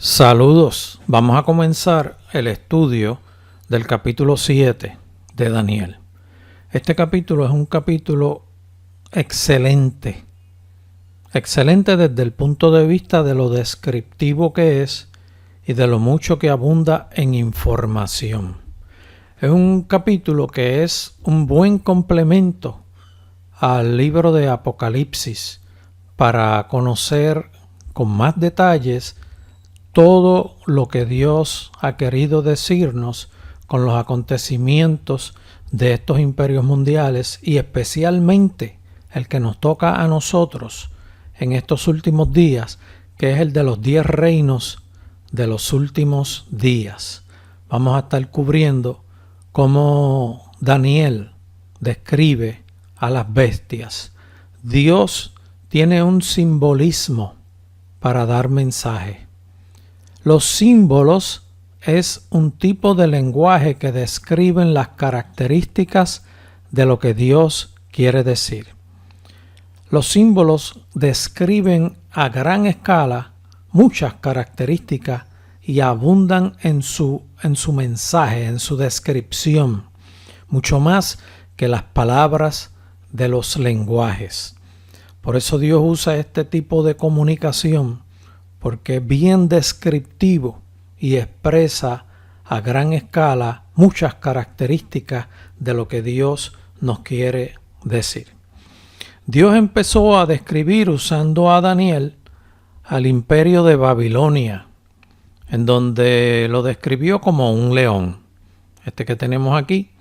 Saludos, vamos a comenzar el estudio del capítulo 7 de Daniel. Este capítulo es un capítulo excelente desde el punto de vista de lo descriptivo que es y de lo mucho que abunda en información. Es un capítulo que es un buen complemento al libro de Apocalipsis para conocer con más detalles todo lo que Dios ha querido decirnos con los acontecimientos de estos imperios mundiales y especialmente el que nos toca a nosotros en estos últimos días, que es el de los 10 reinos de los últimos días. Vamos a estar cubriendo cómo Daniel describe a las bestias. Dios tiene un simbolismo para dar mensaje. Los símbolos es un tipo de lenguaje que describen las características de lo que Dios quiere decir. Los símbolos describen a gran escala muchas características y abundan en su mensaje, en su descripción, mucho más que las palabras de los lenguajes. Por eso Dios usa este tipo de comunicación, porque es bien descriptivo y expresa a gran escala muchas características de lo que Dios nos quiere decir. Dios empezó a describir usando a Daniel al imperio de Babilonia, en donde lo describió como un león, este que tenemos aquí.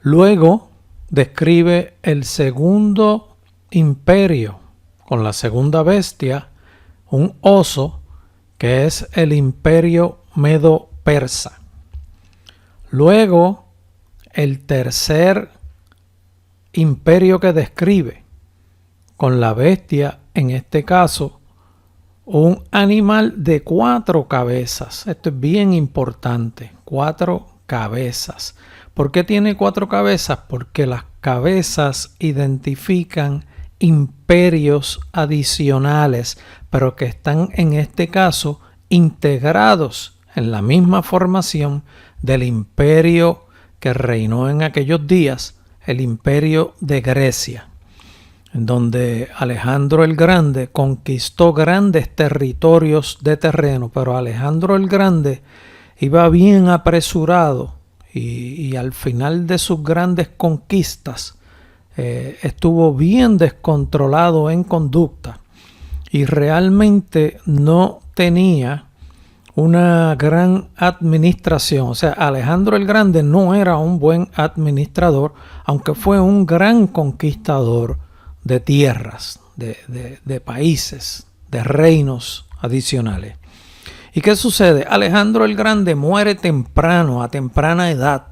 Luego describe el segundo imperio con la segunda bestia, un oso, que es el imperio medo-persa. Luego, el tercer imperio que describe, con la bestia, en este caso, un animal de 4 cabezas. Esto es bien importante, 4 cabezas. ¿Por qué tiene 4 cabezas? Porque las cabezas identifican imperios adicionales, pero que están en este caso integrados en la misma formación del imperio que reinó en aquellos días, el imperio de Grecia, en donde Alejandro el Grande conquistó grandes territorios de terreno, pero Alejandro el Grande iba bien apresurado y al final de sus grandes conquistas estuvo bien descontrolado en conducta y realmente no tenía una gran administración. O sea, Alejandro el Grande no era un buen administrador, aunque fue un gran conquistador de tierras, de países, de reinos adicionales. ¿Y qué sucede? Alejandro el Grande muere temprano, a temprana edad,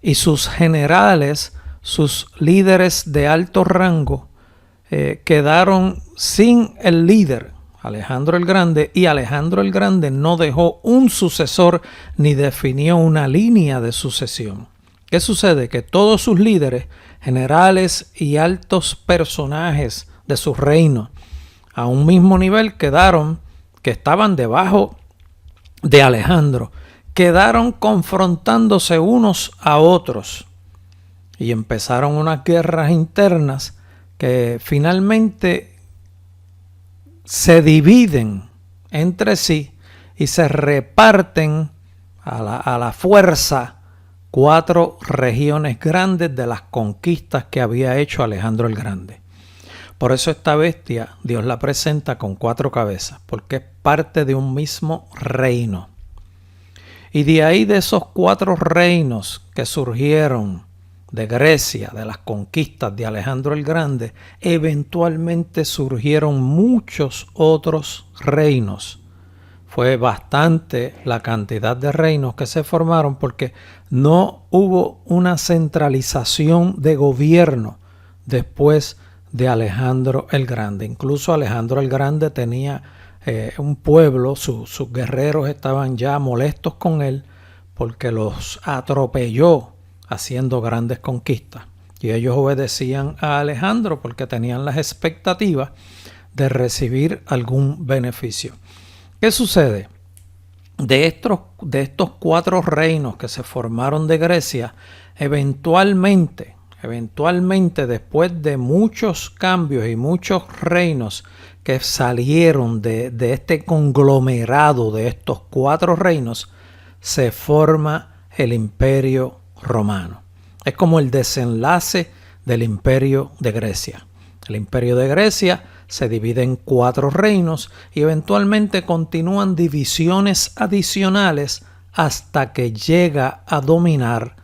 y sus generales, sus líderes de alto rango, quedaron sin el líder, Alejandro el Grande, y Alejandro el Grande no dejó un sucesor ni definió una línea de sucesión. ¿Qué sucede? Que todos sus líderes, generales y altos personajes de su reino, a un mismo nivel quedaron, que estaban debajo de Alejandro, quedaron confrontándose unos a otros. Y empezaron unas guerras internas que finalmente se dividen entre sí y se reparten a la fuerza 4 regiones grandes de las conquistas que había hecho Alejandro el Grande. Por eso esta bestia Dios la presenta con 4 cabezas, porque es parte de un mismo reino. Y de ahí, de esos 4 reinos que surgieron de Grecia, de las conquistas de Alejandro el Grande, eventualmente surgieron muchos otros reinos. Fue bastante la cantidad de reinos que se formaron porque no hubo una centralización de gobierno después de Alejandro el Grande. Incluso Alejandro el Grande tenía un pueblo, sus guerreros estaban ya molestos con él porque los atropelló haciendo grandes conquistas. Y ellos obedecían a Alejandro porque tenían las expectativas de recibir algún beneficio. ¿Qué sucede? De estos 4 reinos que se formaron de Grecia, eventualmente, después de muchos cambios y muchos reinos que salieron de este conglomerado de estos 4 reinos, se forma el Imperio Romano. Es como el desenlace del Imperio de Grecia. El Imperio de Grecia se divide en 4 reinos y eventualmente continúan divisiones adicionales hasta que llega a dominar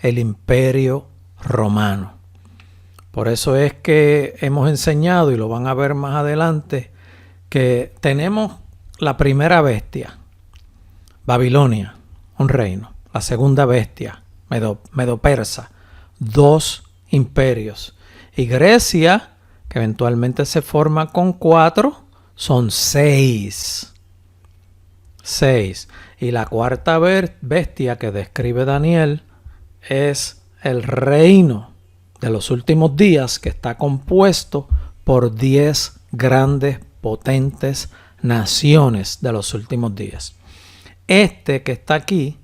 el Imperio Romano. Por eso es que hemos enseñado, y lo van a ver más adelante, que tenemos la primera bestia, Babilonia, un reino. La segunda bestia, Medo-Persa, 2 imperios. Y Grecia, que eventualmente se forma con 4, son 6. 6. Y la cuarta bestia que describe Daniel es el reino de los últimos días, que está compuesto por 10 grandes, potentes naciones de los últimos días. Este que está aquí,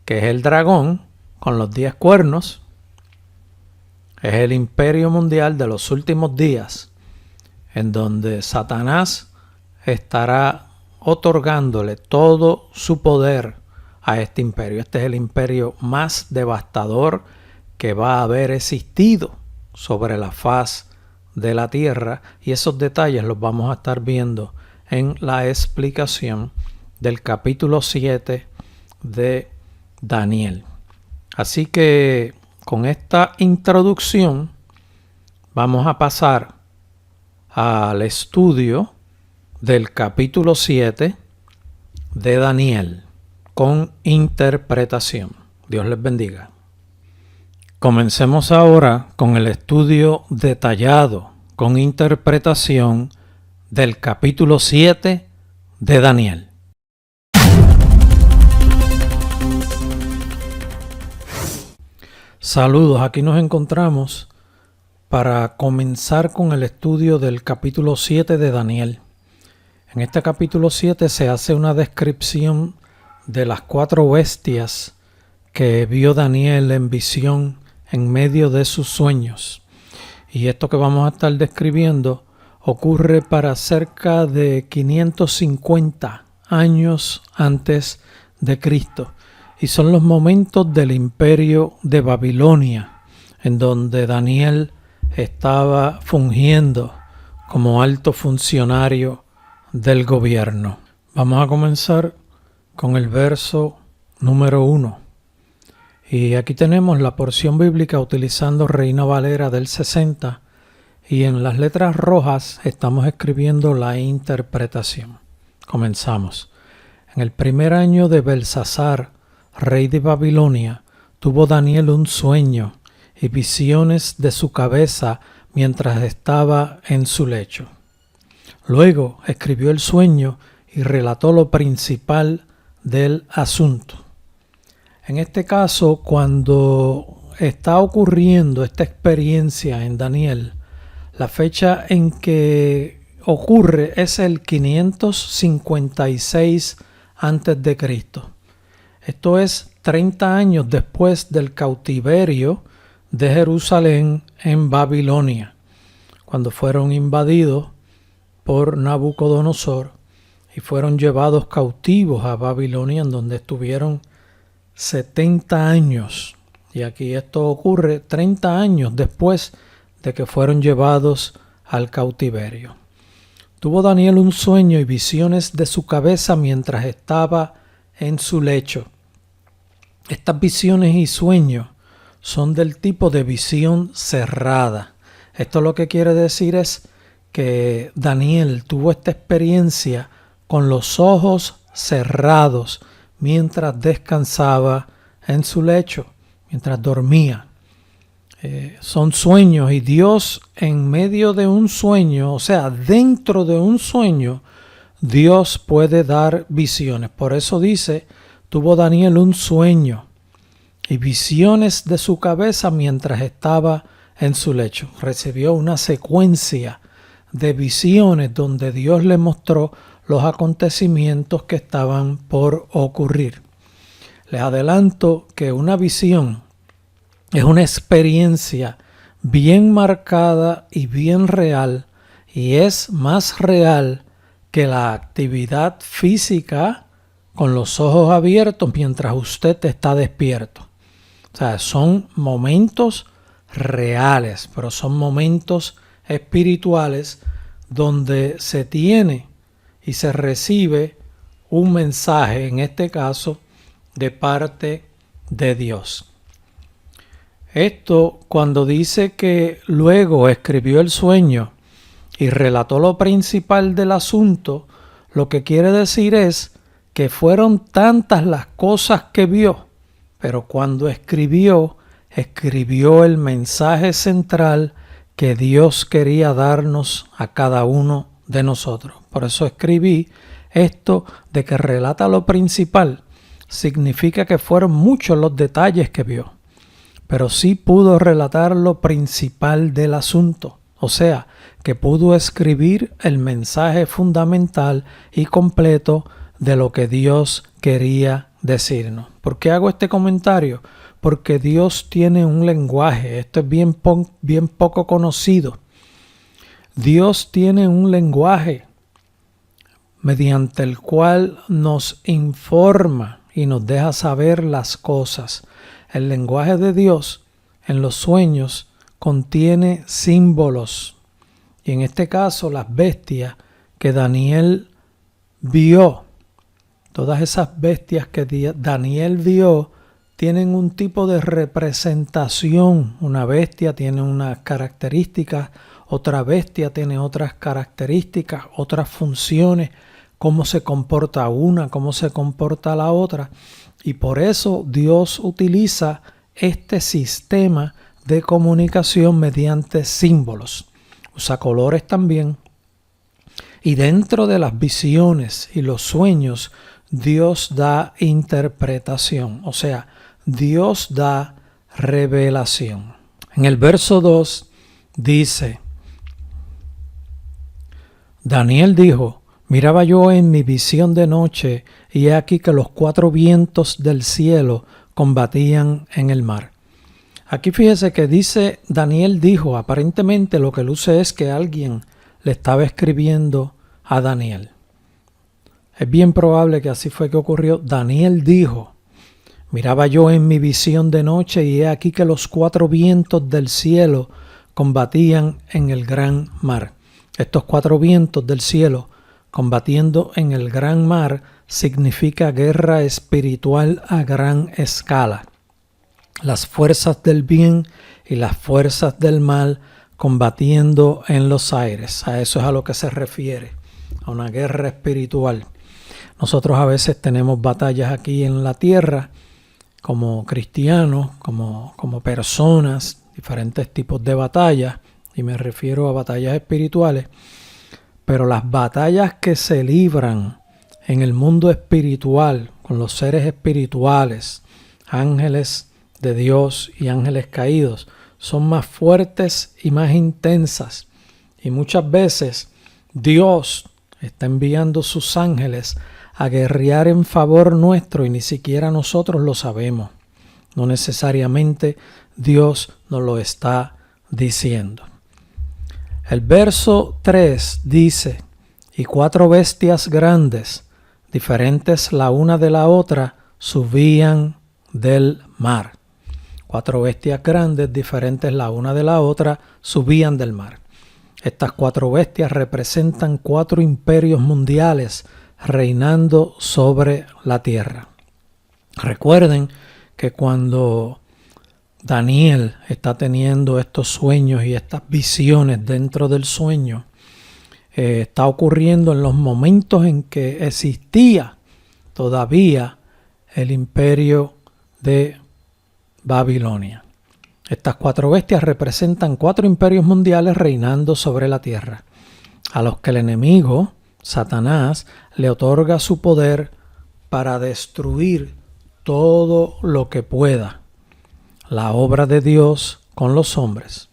que es el dragón con los 10 cuernos, es el imperio mundial de los últimos días, en donde Satanás estará otorgándole todo su poder a este imperio. Este es el imperio más devastador que va a haber existido sobre la faz de la tierra, y esos detalles los vamos a estar viendo en la explicación del capítulo 7 de Daniel. Así que con esta introducción vamos a pasar al estudio del capítulo 7 de Daniel con interpretación. Dios les bendiga. Comencemos ahora con el estudio detallado con interpretación del capítulo 7 de Daniel. Saludos, aquí nos encontramos para comenzar con el estudio del capítulo 7 de Daniel. En este capítulo 7 se hace una descripción de las 4 bestias que vio Daniel en visión en medio de sus sueños. Y esto que vamos a estar describiendo ocurre para cerca de 550 años antes de Cristo. Y son los momentos del imperio de Babilonia, en donde Daniel estaba fungiendo como alto funcionario del gobierno. Vamos a comenzar con el verso número 1. Y aquí tenemos la porción bíblica utilizando Reina Valera del 60, y en las letras rojas estamos escribiendo la interpretación. Comenzamos. En el primer año de Belsasar, rey de Babilonia, tuvo Daniel un sueño y visiones de su cabeza mientras estaba en su lecho. Luego escribió el sueño y relató lo principal del asunto. En este caso, cuando está ocurriendo esta experiencia en Daniel, la fecha en que ocurre es el 556 a.C. Esto es 30 años después del cautiverio de Jerusalén en Babilonia, cuando fueron invadidos por Nabucodonosor y fueron llevados cautivos a Babilonia, en donde estuvieron 70 años. Y aquí esto ocurre 30 años después de que fueron llevados al cautiverio. Tuvo Daniel un sueño y visiones de su cabeza mientras estaba en su lecho. Estas visiones y sueños son del tipo de visión cerrada. Esto lo que quiere decir es que Daniel tuvo esta experiencia con los ojos cerrados mientras descansaba en su lecho, mientras dormía. Son sueños, y Dios en medio de un sueño, o sea, dentro de un sueño, Dios puede dar visiones. Por eso dice, tuvo Daniel un sueño y visiones de su cabeza mientras estaba en su lecho. Recibió una secuencia de visiones donde Dios le mostró los acontecimientos que estaban por ocurrir. Les adelanto que una visión es una experiencia bien marcada y bien real, y es más real que la actividad física con los ojos abiertos mientras usted está despierto. O sea, son momentos reales, pero son momentos espirituales donde se tiene y se recibe un mensaje, en este caso, de parte de Dios. Esto, cuando dice que luego escribió el sueño y relató lo principal del asunto, lo que quiere decir es que fueron tantas las cosas que vio, pero cuando escribió el mensaje central que Dios quería darnos a cada uno de nosotros. Por eso escribí esto de que relata lo principal. Significa que fueron muchos los detalles que vio, pero sí pudo relatar lo principal del asunto. O sea, que pudo escribir el mensaje fundamental y completo de lo que Dios quería decirnos. ¿Por qué hago este comentario? Porque Dios tiene un lenguaje. Esto es bien poco conocido. Dios tiene un lenguaje mediante el cual nos informa y nos deja saber las cosas. El lenguaje de Dios en los sueños contiene símbolos. Y en este caso, las bestias que Daniel vio, todas esas bestias que Daniel vio, tienen un tipo de representación. Una bestia tiene unas características, otra bestia tiene otras características, otras funciones, cómo se comporta una, cómo se comporta la otra. Y por eso Dios utiliza este sistema de comunicación mediante símbolos. Usa colores también. Y dentro de las visiones y los sueños, Dios da interpretación. O sea, Dios da revelación. En el verso 2 dice: Daniel dijo: miraba yo en mi visión de noche, y he aquí que los 4 vientos del cielo combatían en el mar. Aquí fíjese que dice Daniel dijo, aparentemente lo que luce es que alguien le estaba escribiendo a Daniel. Es bien probable que así fue que ocurrió. Daniel dijo: miraba yo en mi visión de noche, y he aquí que los 4 vientos del cielo combatían en el gran mar. Estos 4 vientos del cielo combatiendo en el gran mar significa guerra espiritual a gran escala. Las fuerzas del bien y las fuerzas del mal combatiendo en los aires. A eso es a lo que se refiere, a una guerra espiritual. Nosotros a veces tenemos batallas aquí en la tierra como cristianos, como personas, diferentes tipos de batallas, y me refiero a batallas espirituales. Pero las batallas que se libran en el mundo espiritual, con los seres espirituales, ángeles de Dios y ángeles caídos, son más fuertes y más intensas. Y muchas veces Dios está enviando sus ángeles a guerrear en favor nuestro y ni siquiera nosotros lo sabemos. No necesariamente Dios nos lo está diciendo. El verso 3 dice: y 4 bestias grandes, diferentes la una de la otra, subían del mar. 4 bestias grandes, diferentes la una de la otra, subían del mar. Estas 4 bestias representan 4 imperios mundiales reinando sobre la tierra. Recuerden que cuando Daniel está teniendo estos sueños y estas visiones dentro del sueño, está ocurriendo en los momentos en que existía todavía el imperio de Babilonia. Estas 4 bestias representan 4 imperios mundiales reinando sobre la tierra, a los que el enemigo, Satanás, le otorga su poder para destruir todo lo que pueda la obra de Dios con los hombres.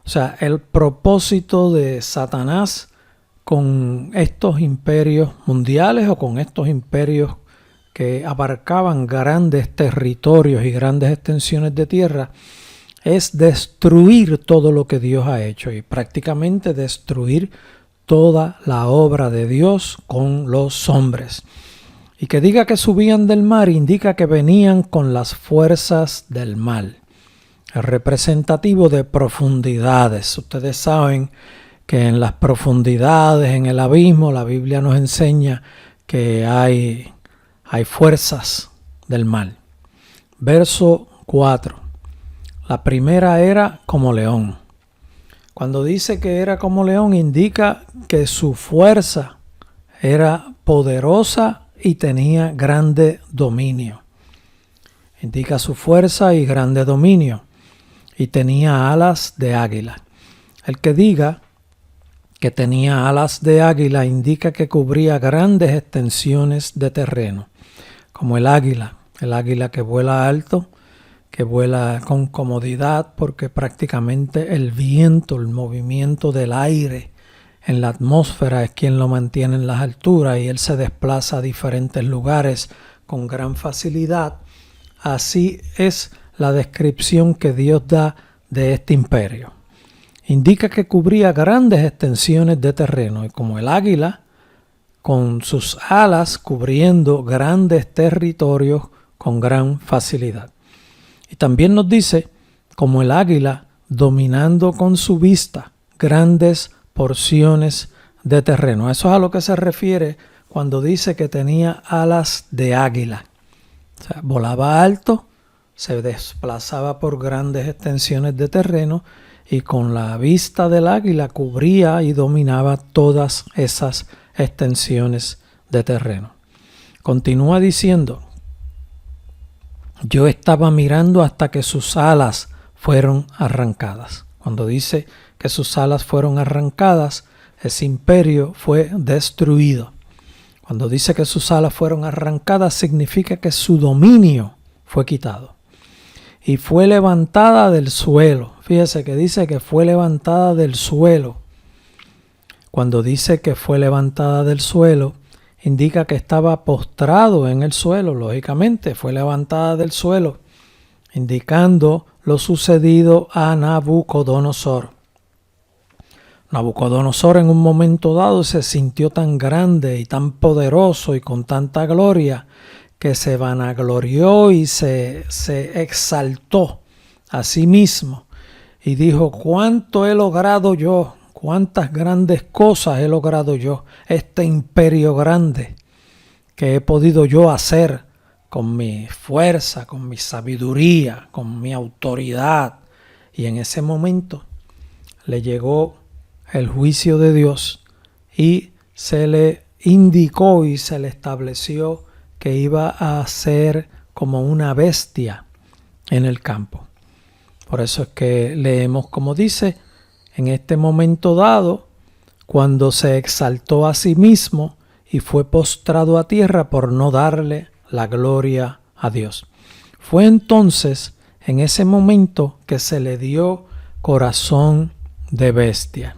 O sea, el propósito de Satanás con estos imperios mundiales o con estos imperios que abarcaban grandes territorios y grandes extensiones de tierra es destruir todo lo que Dios ha hecho y prácticamente destruir toda la obra de Dios con los hombres. Y que diga que subían del mar indica que venían con las fuerzas del mal. Es representativo de profundidades. Ustedes saben que en las profundidades, en el abismo, la Biblia nos enseña que hay fuerzas del mal. Verso 4. La primera era como león. Cuando dice que era como león, indica que su fuerza era poderosa y tenía grande dominio. Indica su fuerza y grande dominio. Y tenía alas de águila. El que diga que tenía alas de águila indica que cubría grandes extensiones de terreno, como el águila que vuela alto, que vuela con comodidad porque prácticamente el viento, el movimiento del aire en la atmósfera es quien lo mantiene en las alturas y él se desplaza a diferentes lugares con gran facilidad. Así es la descripción que Dios da de este imperio. Indica que cubría grandes extensiones de terreno y como el águila, con sus alas cubriendo grandes territorios con gran facilidad. Y también nos dice, como el águila, dominando con su vista grandes porciones de terreno. Eso es a lo que se refiere cuando dice que tenía alas de águila. O sea, volaba alto, se desplazaba por grandes extensiones de terreno y con la vista del águila cubría y dominaba todas esas extensiones de terreno. Continúa diciendo, yo estaba mirando hasta que sus alas fueron arrancadas. Cuando dice que sus alas fueron arrancadas, ese imperio fue destruido. Cuando dice que sus alas fueron arrancadas, significa que su dominio fue quitado. Y fue levantada del suelo. Fíjese que dice que fue levantada del suelo. Cuando dice que fue levantada del suelo, indica que estaba postrado en el suelo, lógicamente, fue levantada del suelo, indicando lo sucedido a Nabucodonosor. Nabucodonosor en un momento dado se sintió tan grande y tan poderoso y con tanta gloria que se vanaglorió y se exaltó a sí mismo y dijo, ¿cuánto he logrado yo? ¿Cuántas grandes cosas he logrado yo? Este imperio grande que he podido yo hacer con mi fuerza, con mi sabiduría, con mi autoridad. Y en ese momento le llegó el juicio de Dios y se le indicó y se le estableció que iba a ser como una bestia en el campo. Por eso es que leemos como dice, en este momento dado, cuando se exaltó a sí mismo y fue postrado a tierra por no darle la gloria a Dios. Fue entonces en ese momento que se le dio corazón de bestia.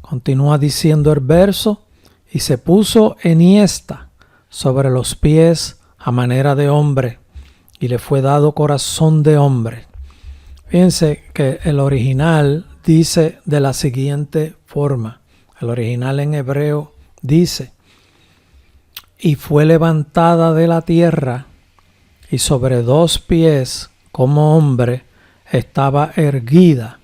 Continúa diciendo el verso, y se puso enhiesta sobre los pies a manera de hombre, y le fue dado corazón de hombre. Fíjense que el original dice de la siguiente forma. El original en hebreo dice, y fue levantada de la tierra, y sobre 2 pies como hombre estaba erguida,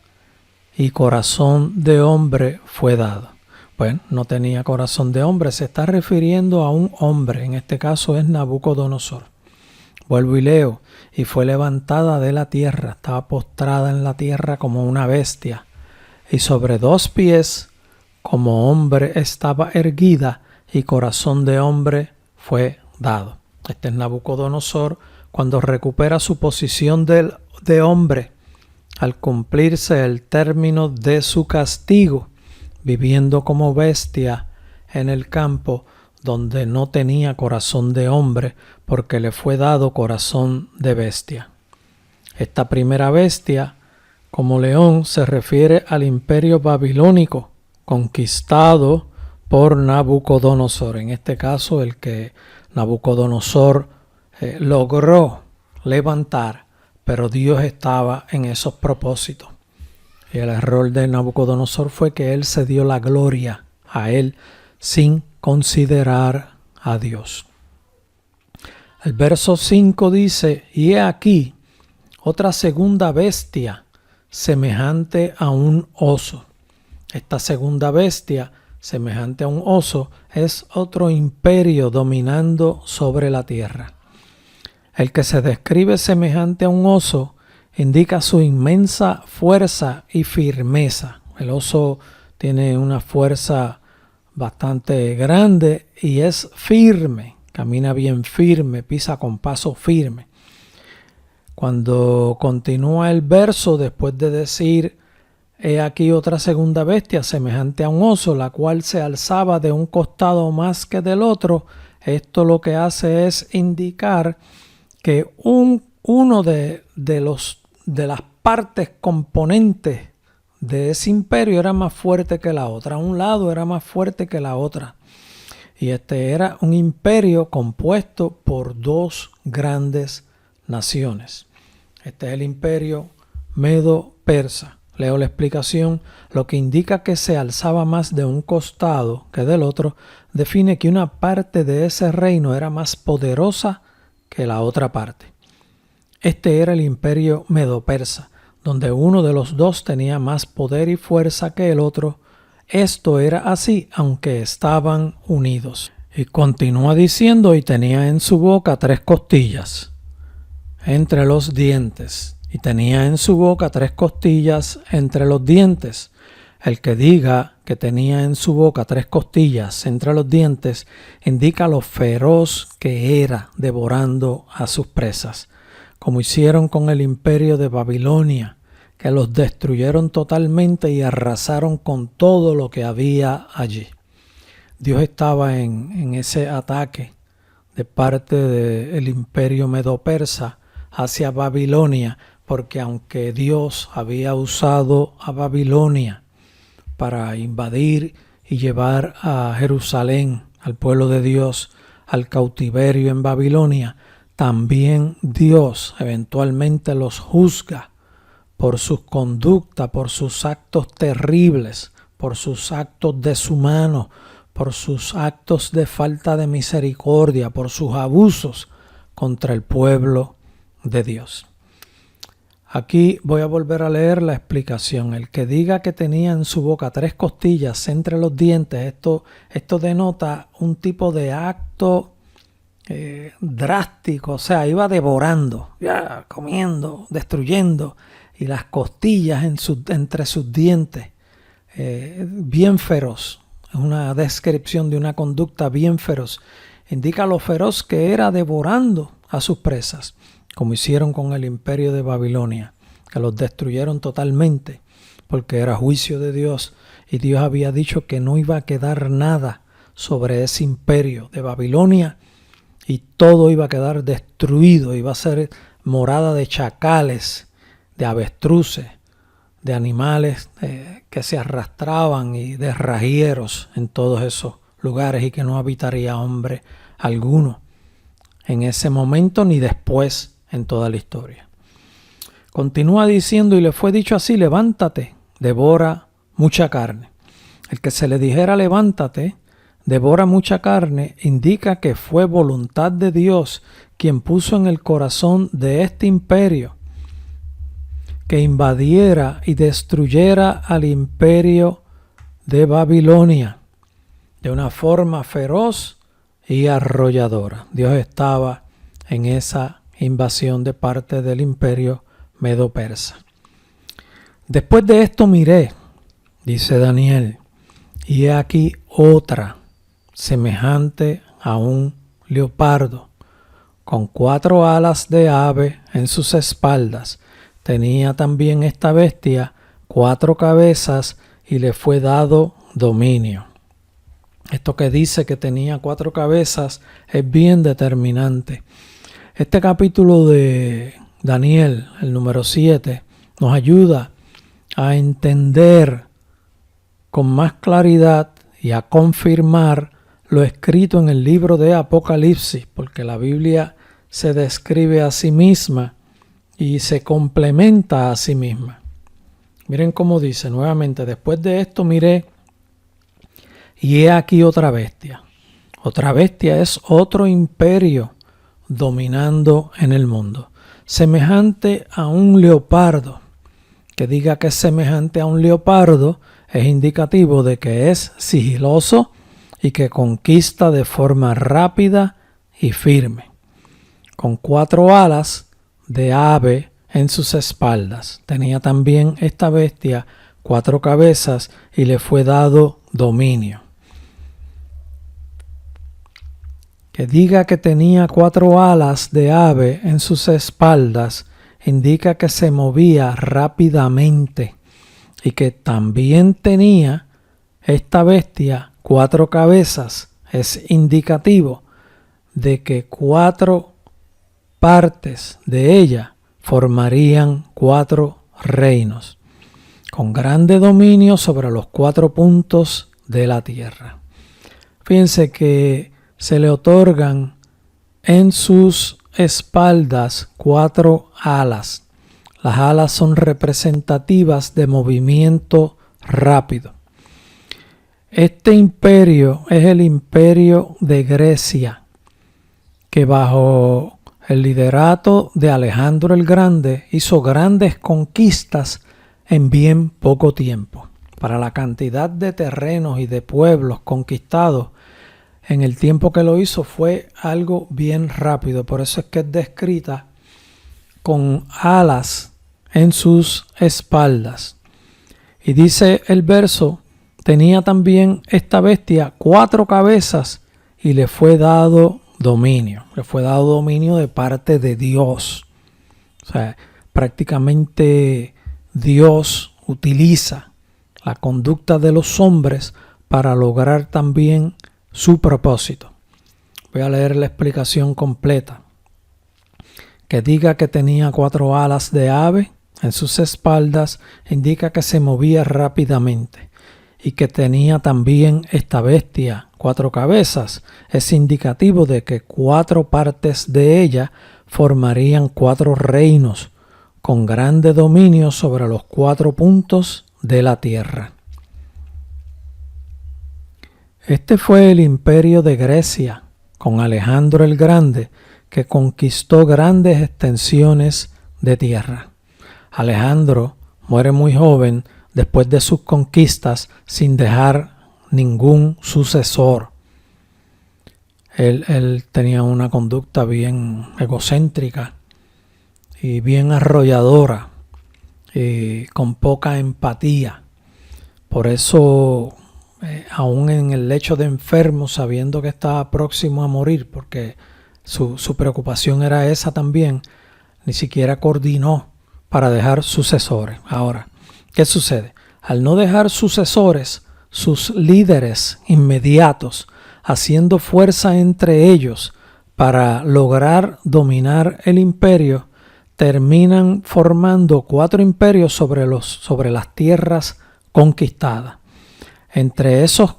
y corazón de hombre fue dado. Bueno, no tenía corazón de hombre, se está refiriendo a un hombre, en este caso es Nabucodonosor. Vuelvo y leo, y fue levantada de la tierra, estaba postrada en la tierra como una bestia, y sobre 2 pies como hombre estaba erguida, y corazón de hombre fue dado. Este es Nabucodonosor cuando recupera su posición de hombre, al cumplirse el término de su castigo, viviendo como bestia en el campo donde no tenía corazón de hombre, porque le fue dado corazón de bestia. Esta primera bestia, como león, se refiere al imperio babilónico conquistado por Nabucodonosor. En este caso, el que Nabucodonosor logró levantar, pero Dios estaba en esos propósitos. Y el error de Nabucodonosor fue que él se dio la gloria a él sin considerar a Dios. El verso 5 dice: y he aquí otra segunda bestia semejante a un oso. Esta segunda bestia semejante a un oso es otro imperio dominando sobre la tierra. El que se describe semejante a un oso indica su inmensa fuerza y firmeza. El oso tiene una fuerza bastante grande y es firme, camina bien firme, pisa con paso firme. Cuando continúa el verso, después de decir: he aquí otra segunda bestia semejante a un oso, la cual se alzaba de un costado más que del otro, esto lo que hace es indicar que uno de las partes componentes de ese imperio era más fuerte que la otra. Un lado era más fuerte que la otra. Y este era un imperio compuesto por dos grandes naciones. Este es el imperio medo-persa. Leo la explicación. Lo que indica que se alzaba más de un costado que del otro define que una parte de ese reino era más poderosa que la otra parte. Este era el imperio medo-persa, donde uno de los dos tenía más poder y fuerza que el otro. Esto era así, aunque estaban unidos. Y continúa diciendo: y tenía en su boca 3 costillas entre los dientes. Y tenía en su boca 3 costillas entre los dientes. El que diga que tenía en su boca 3 costillas entre los dientes indica lo feroz que era devorando a sus presas, como hicieron con el imperio de Babilonia, que los destruyeron totalmente y arrasaron con todo lo que había allí. Dios estaba en ese ataque de parte del imperio medo-persa hacia Babilonia, porque aunque Dios había usado a Babilonia para invadir y llevar a Jerusalén, al pueblo de Dios, al cautiverio en Babilonia, también Dios eventualmente los juzga por sus conductas, por sus actos terribles, por sus actos deshumanos, por sus actos de falta de misericordia, por sus abusos contra el pueblo de Dios. Aquí voy a volver a leer la explicación. El que diga que tenía en su boca 3 costillas entre los dientes, esto denota un tipo de acto drástico, o sea, iba devorando, ya comiendo, destruyendo, y las costillas entre sus dientes, bien feroz. Es una descripción de una conducta bien feroz. Indica lo feroz que era devorando a sus presas, como hicieron con el imperio de Babilonia, que los destruyeron totalmente, porque era juicio de Dios, y Dios había dicho que no iba a quedar nada sobre ese imperio de Babilonia, y todo iba a quedar destruido, iba a ser morada de chacales, de avestruces, de animales que se arrastraban y de rajieros en todos esos lugares, y que no habitaría hombre alguno en ese momento ni después en toda la historia. Continúa diciendo: y le fue dicho así: levántate, devora mucha carne. El que se le dijera levántate, devora mucha carne, indica que fue voluntad de Dios quien puso en el corazón de este imperio que invadiera y destruyera al imperio de Babilonia de una forma feroz y arrolladora. Dios estaba en esa invasión de parte del imperio medo-persa. Después de esto miré, dice Daniel, y he aquí otra semejante a un leopardo, con 4 alas de ave en sus espaldas. Tenía también esta bestia 4 cabezas y le fue dado dominio. Esto que dice que tenía 4 cabezas es bien determinante. Este capítulo de Daniel, el número 7, nos ayuda a entender con más claridad y a confirmar lo escrito en el libro de Apocalipsis, porque la Biblia se describe a sí misma y se complementa a sí misma. Miren cómo dice nuevamente: después de esto miré, y he aquí otra bestia. Otra bestia es otro imperio dominando en el mundo, semejante a un leopardo. Que diga que es semejante a un leopardo es indicativo de que es sigiloso y que conquista de forma rápida y firme, con 4 alas de ave en sus espaldas. Tenía también esta bestia 4 cabezas y le fue dado dominio. Que diga que tenía 4 alas de ave en sus espaldas indica que se movía rápidamente y que también tenía esta bestia 4 cabezas. Es indicativo de que 4 partes de ella formarían 4 reinos, con grande dominio sobre los 4 puntos de la tierra. Fíjense que se le otorgan en sus espaldas 4 alas. Las alas son representativas de movimiento rápido. Este imperio es el imperio de Grecia, que bajo el liderato de Alejandro el Grande hizo grandes conquistas en bien poco tiempo. Para la cantidad de terrenos y de pueblos conquistados en el tiempo que lo hizo fue algo bien rápido. Por eso es que es descrita con alas en sus espaldas. Y dice el verso: tenía también esta bestia 4 cabezas y le fue dado dominio. Le fue dado dominio de parte de Dios. O sea, prácticamente Dios utiliza la conducta de los hombres para lograr también su propósito. Voy a leer la explicación completa. Que diga que tenía 4 alas de ave en sus espaldas indica que se movía rápidamente, y que tenía también esta bestia 4 cabezas es indicativo de que 4 partes de ella formarían 4 reinos con grande dominio sobre los 4 puntos de la tierra. Este fue el imperio de Grecia, con Alejandro el Grande, que conquistó grandes extensiones de tierra. Alejandro muere muy joven después de sus conquistas sin dejar ningún sucesor. Él tenía una conducta bien egocéntrica y bien arrolladora y con poca empatía. Por eso aún en el lecho de enfermo, sabiendo que estaba próximo a morir, porque su preocupación era esa también, ni siquiera coordinó para dejar sucesores. Ahora, ¿qué sucede? Al no dejar sucesores, sus líderes inmediatos, haciendo fuerza entre ellos para lograr dominar el imperio, terminan formando 4 imperios sobre las tierras conquistadas. Entre esos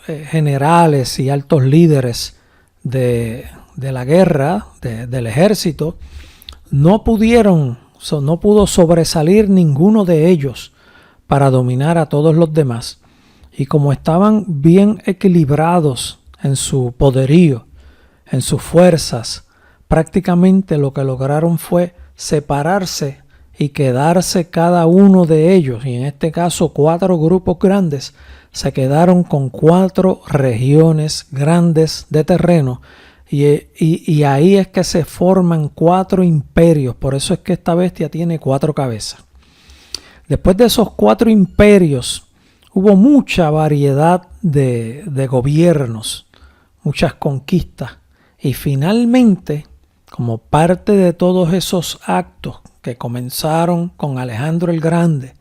generales y altos líderes de la guerra, del ejército, no pudo sobresalir ninguno de ellos para dominar a todos los demás. Y como estaban bien equilibrados en su poderío, en sus fuerzas, prácticamente lo que lograron fue separarse y quedarse cada uno de ellos, y en este caso 4 grupos grandes, se quedaron con 4 regiones grandes de terreno, y ahí es que se forman 4 imperios. Por eso es que esta bestia tiene 4 cabezas. Después de esos 4 imperios hubo mucha variedad de gobiernos, muchas conquistas, y finalmente, como parte de todos esos actos que comenzaron con Alejandro el Grande,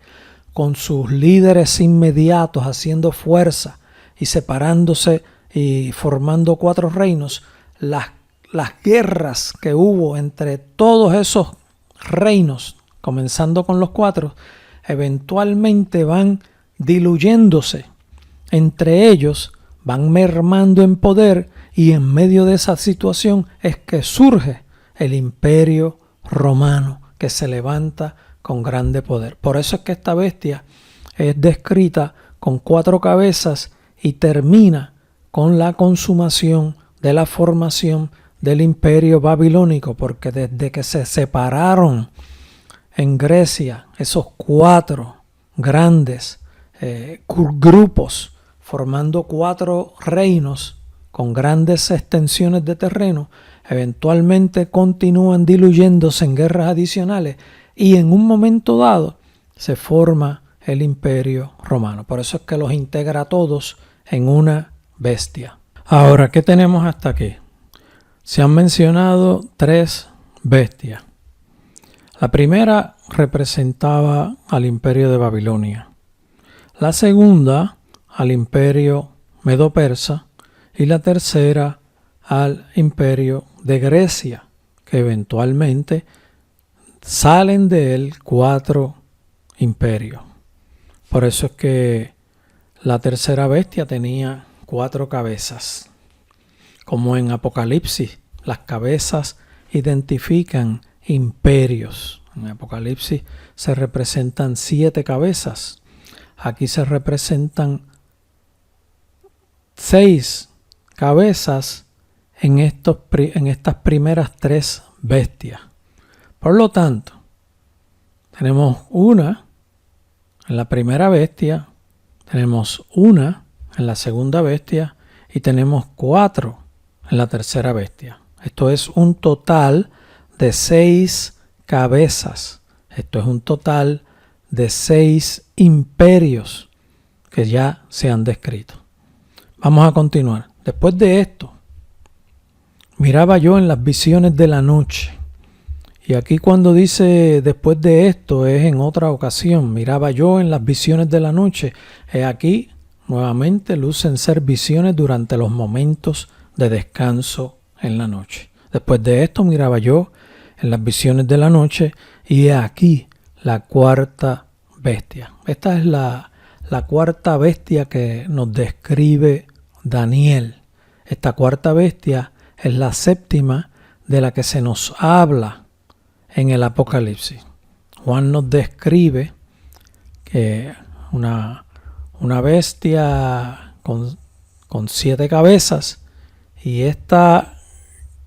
con sus líderes inmediatos haciendo fuerza y separándose y formando 4 reinos, las guerras que hubo entre todos esos reinos, comenzando con los 4, eventualmente van diluyéndose. Entre ellos van mermando en poder y en medio de esa situación es que surge el Imperio Romano, que se levanta con grande poder. Por eso es que esta bestia es descrita con 4 cabezas y termina con la consumación de la formación del Imperio Babilónico, porque desde que se separaron en Grecia esos 4 grandes grupos, formando 4 reinos con grandes extensiones de terreno, eventualmente continúan diluyéndose en guerras adicionales y en un momento dado se forma el Imperio Romano. Por eso es que los integra a todos en una bestia. Ahora, ¿qué tenemos hasta aquí? Se han mencionado 3 bestias. La primera representaba al Imperio de Babilonia. La segunda al Imperio Medo-Persa y la tercera al Imperio de Grecia, que eventualmente salen de él 4 imperios. Por eso es que la tercera bestia tenía 4 cabezas. Como en Apocalipsis, las cabezas identifican imperios. En Apocalipsis se representan 7 cabezas. Aquí se representan 6 cabezas en estas primeras 3 bestias. Por lo tanto, tenemos una en la primera bestia, tenemos una en la segunda bestia y tenemos 4 en la tercera bestia. Esto es un total de 6 cabezas. Esto es un total de 6 imperios que ya se han descrito. Vamos a continuar. Después de esto, miraba yo en las visiones de la noche. Y aquí cuando dice después de esto es en otra ocasión. Miraba yo en las visiones de la noche. Aquí nuevamente lucen ser visiones durante los momentos de descanso en la noche. Después de esto miraba yo en las visiones de la noche y he aquí la 4ª bestia. Esta es la 4ª bestia que nos describe Daniel. Esta 4ª bestia es la 7ª de la que se nos habla en el Apocalipsis. Juan nos describe que una bestia con 7 cabezas, y esta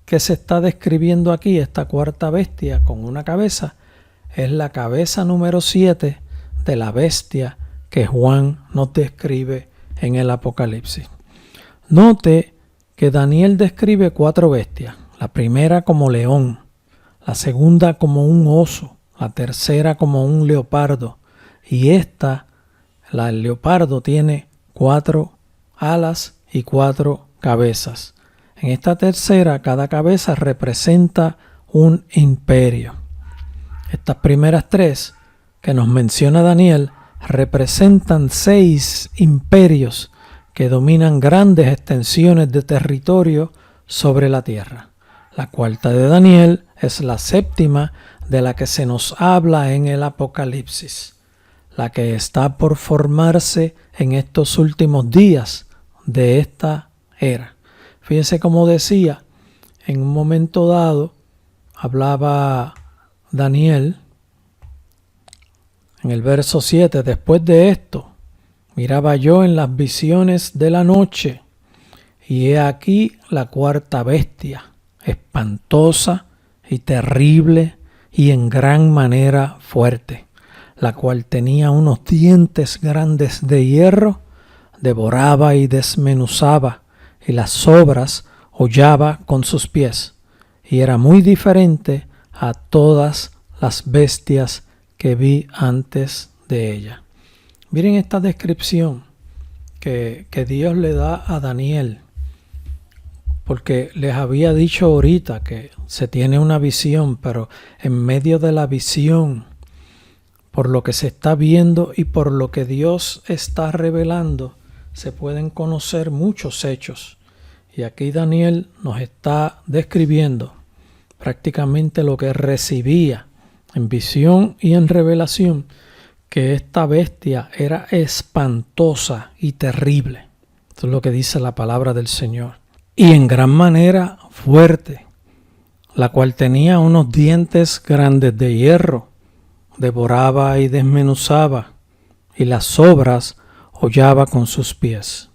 que se está describiendo aquí, esta 4ª bestia con una cabeza, es la cabeza número 7 de la bestia que Juan nos describe en el Apocalipsis. Note que Daniel describe 4 bestias. La primera como león, la segunda como un oso, la tercera como un leopardo, y el leopardo tiene 4 alas y 4 cabezas. En esta tercera, cada cabeza representa un imperio. Estas primeras 3 que nos menciona Daniel representan 6 imperios que dominan grandes extensiones de territorio sobre la tierra. La 4ª de Daniel es la 7ª de la que se nos habla en el Apocalipsis, la que está por formarse en estos últimos días de esta era. Fíjense cómo decía, en un momento dado hablaba Daniel en el verso 7, después de esto miraba yo en las visiones de la noche y he aquí la 4ª bestia, espantosa y terrible y en gran manera fuerte, la cual tenía unos dientes grandes de hierro, devoraba y desmenuzaba, y las sobras hollaba con sus pies, y era muy diferente a todas las bestias que vi antes de ella. Miren esta descripción que Dios le da a Daniel, porque les había dicho ahorita que se tiene una visión, pero en medio de la visión, por lo que se está viendo y por lo que Dios está revelando, se pueden conocer muchos hechos. Y aquí Daniel nos está describiendo prácticamente lo que recibía en visión y en revelación, que esta bestia era espantosa y terrible. Esto es lo que dice la palabra del Señor. Y en gran manera fuerte, la cual tenía unos dientes grandes de hierro, devoraba y desmenuzaba, y las sobras hollaba con sus pies.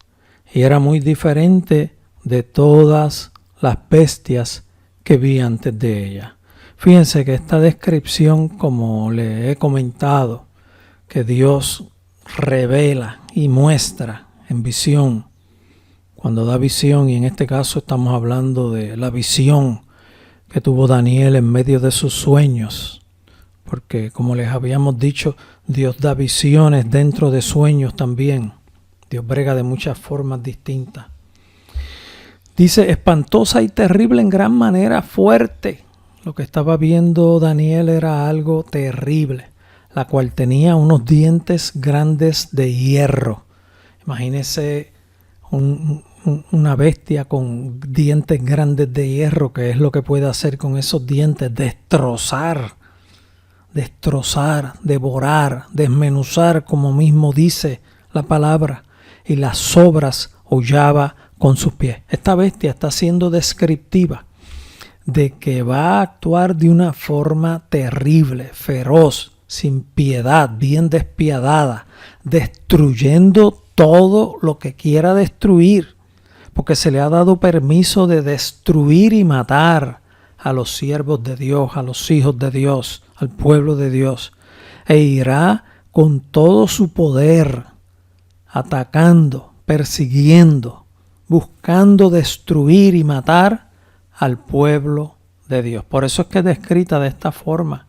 Y era muy diferente de todas las bestias que vi antes de ella. Fíjense que esta descripción, como le he comentado, que Dios revela y muestra en visión, cuando da visión, y en este caso estamos hablando de la visión que tuvo Daniel en medio de sus sueños, porque como les habíamos dicho, Dios da visiones dentro de sueños también. Dios brega de muchas formas distintas. Dice, espantosa y terrible en gran manera fuerte. Lo que estaba viendo Daniel era algo terrible, la cual tenía unos dientes grandes de hierro. Imagínese una bestia con dientes grandes de hierro, que es lo que puede hacer con esos dientes: destrozar, devorar, desmenuzar, como mismo dice la palabra, y las sobras hollaba con sus pies. Esta bestia está siendo descriptiva de que va a actuar de una forma terrible, feroz, sin piedad, bien despiadada, destruyendo todo lo que quiera destruir, porque se le ha dado permiso de destruir y matar a los siervos de Dios, a los hijos de Dios, al pueblo de Dios, e irá con todo su poder, atacando, persiguiendo, buscando destruir y matar al pueblo de Dios. Por eso es que es descrita de esta forma,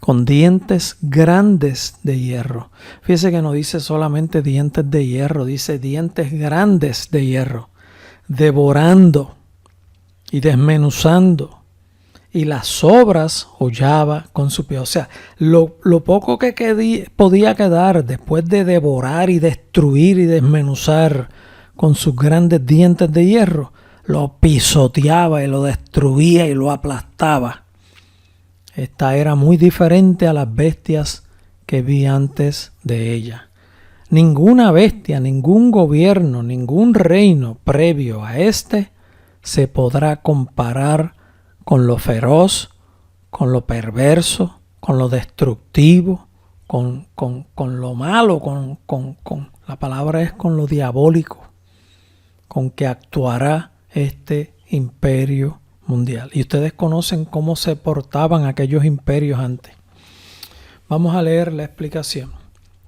con dientes grandes de hierro. Fíjese que no dice solamente dientes de hierro, dice dientes grandes de hierro, devorando y desmenuzando, y las sobras hollaba con su pie. O sea, lo poco que podía quedar después de devorar y destruir y desmenuzar con sus grandes dientes de hierro, lo pisoteaba y lo destruía y lo aplastaba. Esta era muy diferente a las bestias que vi antes de ella. Ninguna bestia, ningún gobierno, ningún reino previo a este se podrá comparar con lo feroz, con lo perverso, con lo destructivo, con lo malo, con la palabra es con lo diabólico, con que actuará este imperio mundial. Y ustedes conocen cómo se portaban aquellos imperios antes. Vamos a leer la explicación.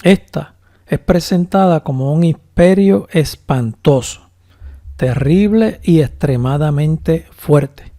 Esta es presentada como un imperio espantoso, terrible y extremadamente fuerte,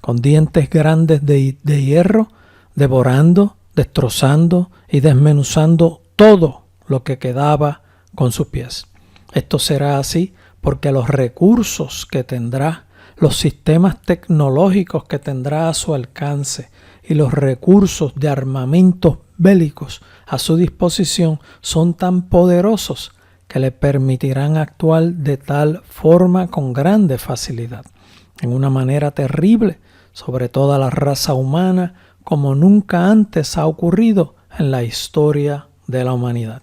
con dientes grandes de hierro, devorando, destrozando y desmenuzando todo lo que quedaba con sus pies. Esto será así porque los recursos que tendrá, los sistemas tecnológicos que tendrá a su alcance y los recursos de armamentos bélicos a su disposición son tan poderosos que le permitirán actuar de tal forma con grande facilidad, en una manera terrible sobre toda la raza humana, como nunca antes ha ocurrido en la historia de la humanidad.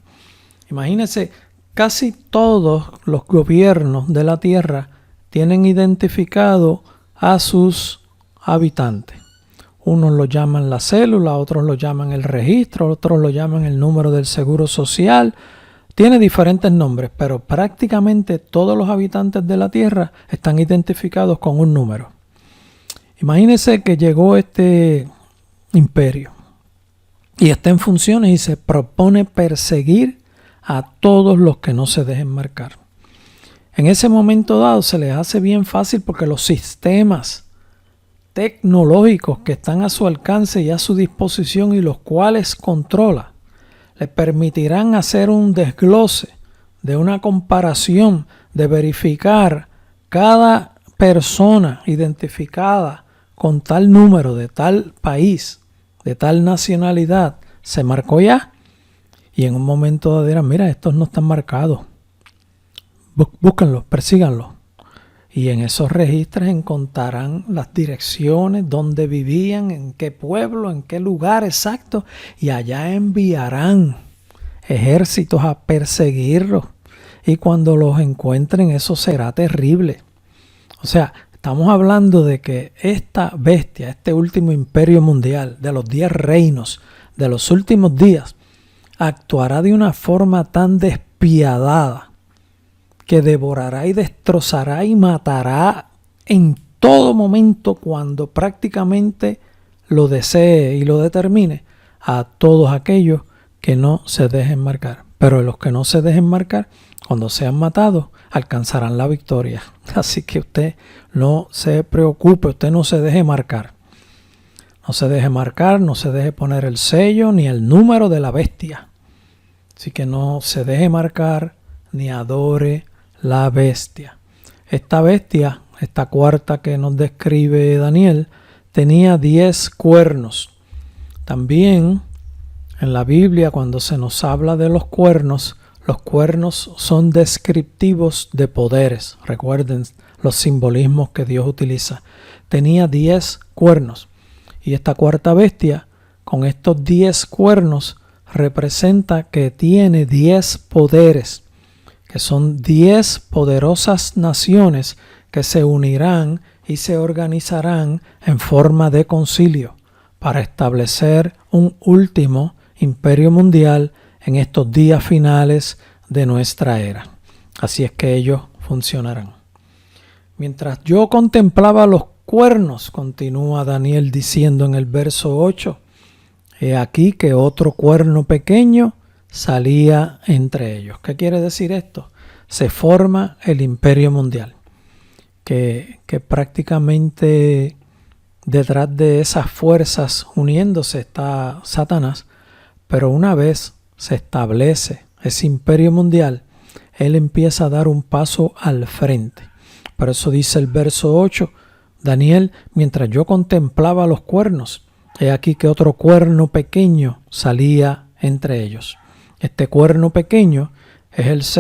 Imagínense, casi todos los gobiernos de la Tierra tienen identificado a sus habitantes. Unos lo llaman la célula, otros lo llaman el registro, otros lo llaman el número del seguro social. Tiene diferentes nombres, pero prácticamente todos los habitantes de la Tierra están identificados con un número. Imagínense que llegó este imperio y está en funciones y se propone perseguir a todos los que no se dejen marcar. En ese momento dado se les hace bien fácil porque los sistemas tecnológicos que están a su alcance y a su disposición y los cuales controla, le permitirán hacer un desglose de una comparación, de verificar cada persona identificada con tal número de tal país, de tal nacionalidad, se marcó ya, y en un momento dado dirán, mira, estos no están marcados, búsquenlos, persíganlos. Y en esos registros encontrarán las direcciones, dónde vivían, en qué pueblo, en qué lugar exacto, y allá enviarán ejércitos a perseguirlos. Y cuando los encuentren, eso será terrible. O sea, estamos hablando de que esta bestia, este último imperio mundial, de los 10 reinos, de los últimos días, actuará de una forma tan despiadada que devorará y destrozará y matará en todo momento cuando prácticamente lo desee y lo determine a todos aquellos que no se dejen marcar. Pero los que no se dejen marcar, cuando sean matados, alcanzarán la victoria. Así que usted no se preocupe, usted no se deje marcar. No se deje marcar, no se deje poner el sello ni el número de la bestia. Así que no se deje marcar ni adore la bestia. Esta bestia, esta cuarta que nos describe Daniel, tenía 10 cuernos. También en la Biblia, cuando se nos habla de los cuernos son descriptivos de poderes. Recuerden los simbolismos que Dios utiliza. Tenía 10 cuernos. Y esta cuarta bestia, con estos 10 cuernos, representa que tiene 10 poderes, que son 10 poderosas naciones que se unirán y se organizarán en forma de concilio para establecer un último imperio mundial en estos días finales de nuestra era. Así es que ellos funcionarán. Mientras yo contemplaba los cuernos, continúa Daniel diciendo en el verso 8, he aquí que otro cuerno pequeño salía entre ellos. ¿Qué quiere decir esto? Se forma el imperio mundial, que prácticamente detrás de esas fuerzas uniéndose está Satanás, pero una vez se establece ese imperio mundial, él empieza a dar un paso al frente. Por eso dice el verso 8, Daniel, mientras yo contemplaba los cuernos, he aquí que otro cuerno pequeño salía entre ellos. Este cuerno pequeño es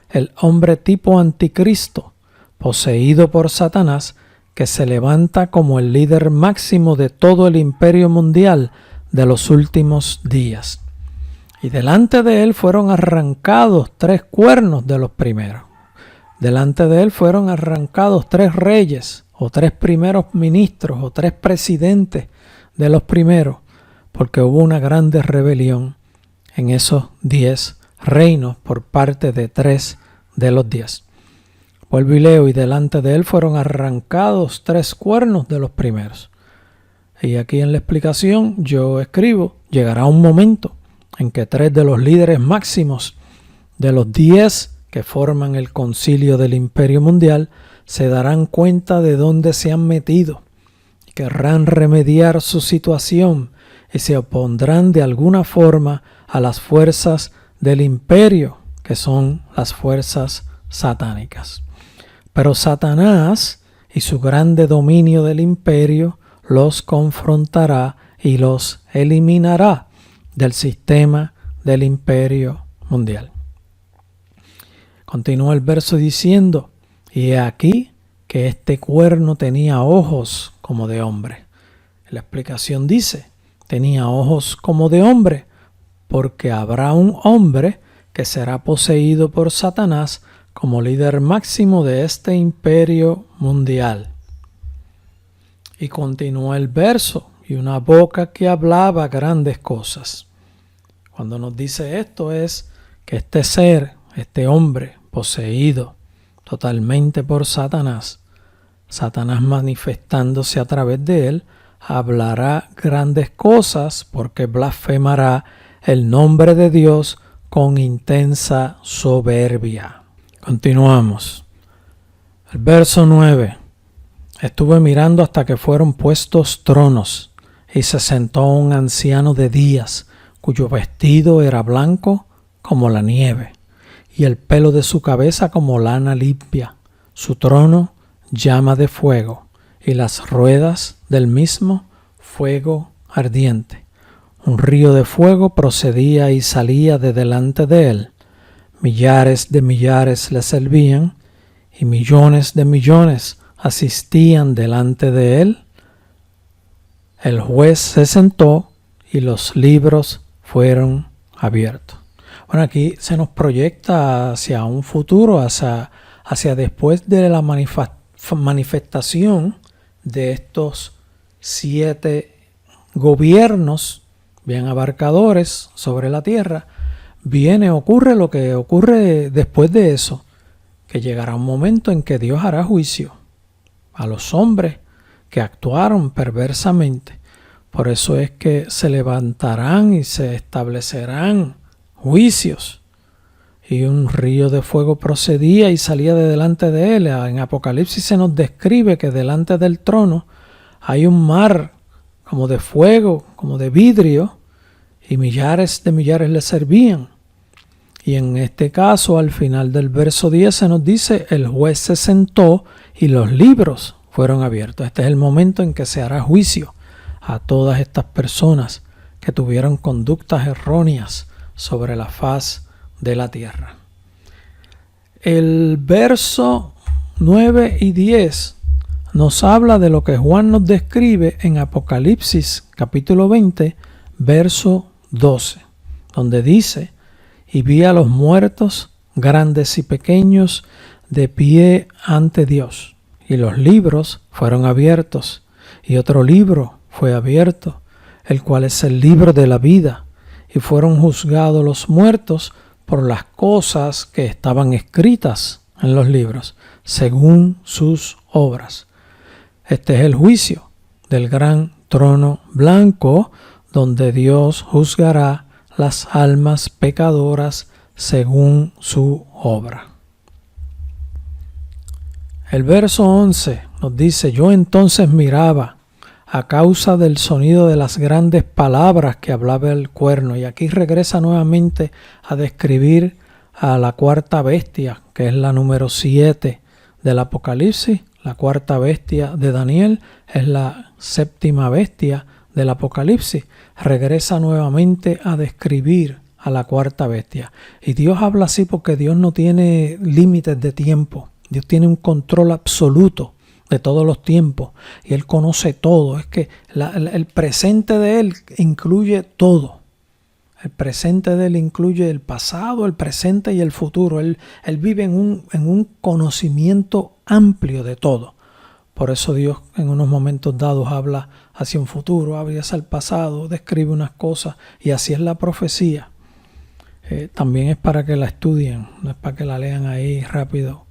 el hombre tipo anticristo, poseído por Satanás, que se levanta como el líder máximo de todo el imperio mundial de los últimos días. Y delante de él fueron arrancados 3 cuernos de los primeros. Delante de él fueron arrancados 3 reyes, o 3 primeros ministros, o 3 presidentes de los primeros, porque hubo una grande rebelión en esos 10 reinos por parte de 3 de los 10. Vuelvo y leo, y delante de él fueron arrancados 3 cuernos de los primeros. Y aquí en la explicación yo escribo, llegará un momento en que 3 de los líderes máximos de los 10 que forman el concilio del imperio mundial se darán cuenta de dónde se han metido, querrán remediar su situación y se opondrán de alguna forma a las fuerzas del imperio, que son las fuerzas satánicas. Pero Satanás y su grande dominio del imperio los confrontará y los eliminará del sistema del imperio mundial. Continúa el verso diciendo, y he aquí que este cuerno tenía ojos como de hombre. La explicación dice, tenía ojos como de hombre, porque habrá un hombre que será poseído por Satanás como líder máximo de este imperio mundial. Y continúa el verso, y una boca que hablaba grandes cosas. Cuando nos dice esto es que este ser, este hombre poseído totalmente por Satanás, Satanás manifestándose a través de él, hablará grandes cosas porque blasfemará el nombre de Dios con intensa soberbia. Continuamos. El verso 9. Estuve mirando hasta que fueron puestos tronos, y se sentó un anciano de días, cuyo vestido era blanco como la nieve, y el pelo de su cabeza como lana limpia. Su trono llama de fuego, y las ruedas del mismo fuego ardiente. Un río de fuego procedía y salía de delante de él. Millares de millares le servían, y millones de millones asistían delante de él. El juez se sentó y los libros fueron abiertos. Bueno, aquí se nos proyecta hacia un futuro, hacia después de la manifestación de estos 7 gobiernos bien abarcadores sobre la tierra. Ocurre lo que ocurre después de eso, que llegará un momento en que Dios hará juicio a los hombres que actuaron perversamente. Por eso es que se levantarán y se establecerán juicios. Y un río de fuego procedía y salía de delante de él. En Apocalipsis se nos describe que delante del trono hay un mar como de fuego, como de vidrio, y millares de millares le servían. Y en este caso, al final del verso 10 se nos dice, el juez se sentó y los libros fueron abiertos. Este es el momento en que se hará juicio a todas estas personas que tuvieron conductas erróneas sobre la faz de la tierra. El verso 9 y 10 nos habla de lo que Juan nos describe en Apocalipsis capítulo 20, verso 12, donde dice, y vi a los muertos, grandes y pequeños, de pie ante Dios, y los libros fueron abiertos, y otro libro fue abierto, el cual es el libro de la vida, y fueron juzgados los muertos por las cosas que estaban escritas en los libros, según sus obras. Este es el juicio del gran trono blanco, donde Dios juzgará las almas pecadoras según su obra. El verso 11 nos dice, yo entonces miraba a causa del sonido de las grandes palabras que hablaba el cuerno. Y aquí regresa nuevamente a describir a la cuarta bestia, que es la número 7 del Apocalipsis. La cuarta bestia de Daniel es la 7ª bestia del Apocalipsis. Regresa nuevamente a describir a la cuarta bestia. Y Dios habla así porque Dios no tiene límites de tiempo. Dios tiene un control absoluto de todos los tiempos y Él conoce todo. Es que el presente de Él incluye todo. El presente de Él incluye el pasado, el presente y el futuro. Él vive en un conocimiento amplio de todo. Por eso Dios en unos momentos dados habla hacia un futuro, habla hacia el pasado, describe unas cosas y así es la profecía. También es para que la estudien, no es para que la lean ahí rápido,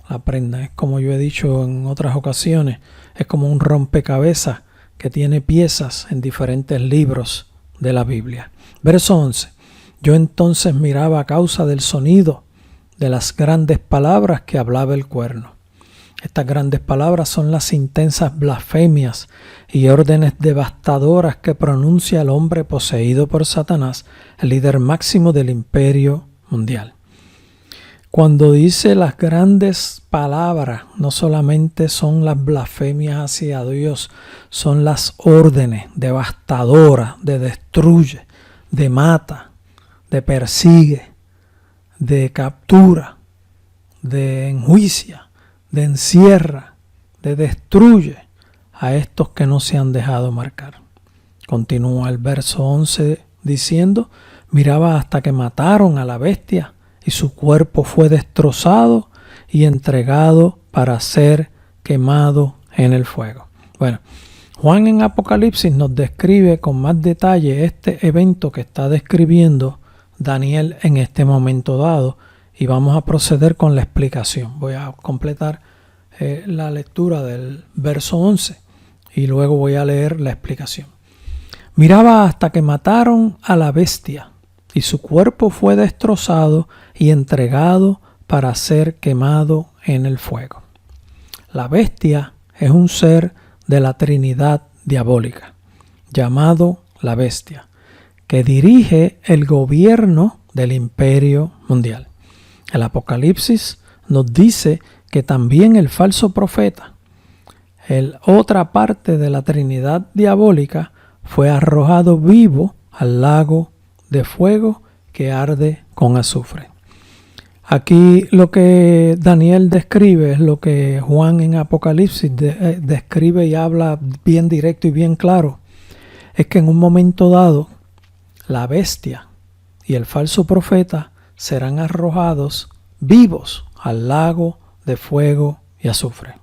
la aprendan. Es como yo he dicho en otras ocasiones, es como un rompecabezas que tiene piezas en diferentes libros de la Biblia. Verso 11. Yo entonces miraba a causa del sonido de las grandes palabras que hablaba el cuerno. Estas grandes palabras son las intensas blasfemias y órdenes devastadoras que pronuncia el hombre poseído por Satanás, el líder máximo del imperio mundial. Cuando dice las grandes palabras, no solamente son las blasfemias hacia Dios, son las órdenes devastadoras de destruye, de mata, de persigue, de captura, de enjuicia, de encierra, de destruye a estos que no se han dejado marcar. Continúa el verso 11 diciendo, miraba hasta que mataron a la bestia y su cuerpo fue destrozado y entregado para ser quemado en el fuego. Bueno, Juan en Apocalipsis nos describe con más detalle este evento que está describiendo Daniel en este momento dado y vamos a proceder con la explicación. Voy a completar la lectura del verso 11 y luego voy a leer la explicación. Miraba hasta que mataron a la bestia y su cuerpo fue destrozado y entregado para ser quemado en el fuego. La bestia es un ser de la Trinidad diabólica, llamado la bestia, que dirige el gobierno del imperio mundial. El Apocalipsis nos dice que también el falso profeta, otra parte de la Trinidad diabólica, fue arrojado vivo al lago de fuego que arde con azufre. Aquí lo que Daniel describe es lo que Juan en Apocalipsis describe y habla bien directo y bien claro. Es que en un momento dado, la bestia y el falso profeta serán arrojados vivos al lago de fuego y azufre.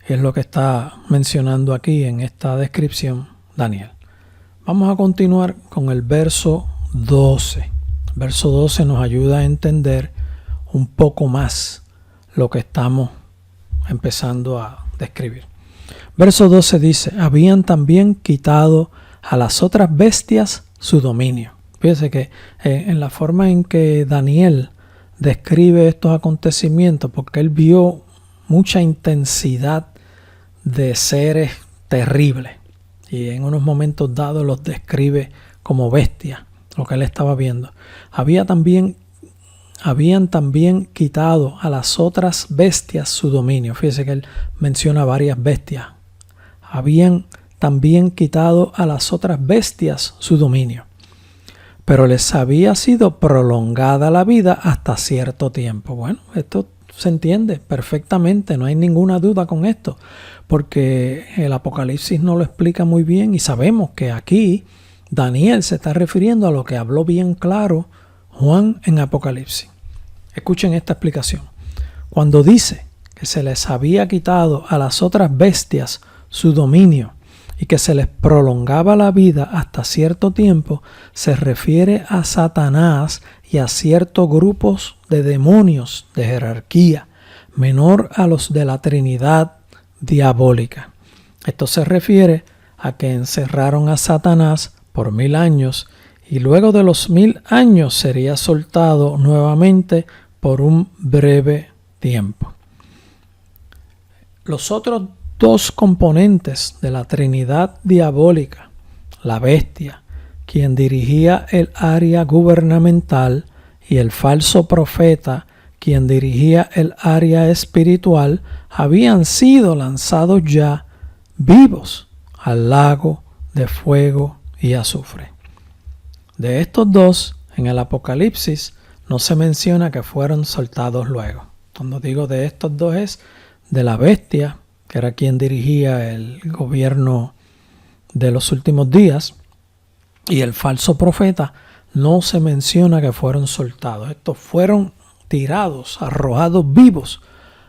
Es lo que está mencionando aquí en esta descripción Daniel. Vamos a continuar con el verso 12. El verso 12 nos ayuda a entender un poco más lo que estamos empezando a describir. Verso 12 dice: habían también quitado a las otras bestias su dominio. Fíjese que en la forma en que Daniel describe estos acontecimientos, porque él vio mucha intensidad de seres terribles y en unos momentos dados los describe como bestias, lo que él estaba viendo. Habían también quitado a las otras bestias su dominio. Fíjese que él menciona varias bestias. Habían también quitado a las otras bestias su dominio, pero les había sido prolongada la vida hasta cierto tiempo. Bueno, esto se entiende perfectamente, no hay ninguna duda con esto, porque el Apocalipsis no lo explica muy bien y sabemos que aquí Daniel se está refiriendo a lo que habló bien claro Juan en Apocalipsis. Escuchen esta explicación. Cuando dice que se les había quitado a las otras bestias su dominio y que se les prolongaba la vida hasta cierto tiempo, se refiere a Satanás y a ciertos grupos de demonios de jerarquía menor a los de la Trinidad diabólica. Esto se refiere a que encerraron a Satanás por 1000 años y luego de los 1000 años sería soltado nuevamente por un breve tiempo. Los otros dos componentes de la Trinidad diabólica, la bestia, quien dirigía el área gubernamental, y el falso profeta, quien dirigía el área espiritual, habían sido lanzados ya vivos al lago de fuego y azufre. De estos dos, en el Apocalipsis, no se menciona que fueron soltados luego. Cuando digo de estos dos es de la bestia, que era quien dirigía el gobierno de los últimos días, y el falso profeta, no se menciona que fueron soltados. Estos fueron tirados, arrojados vivos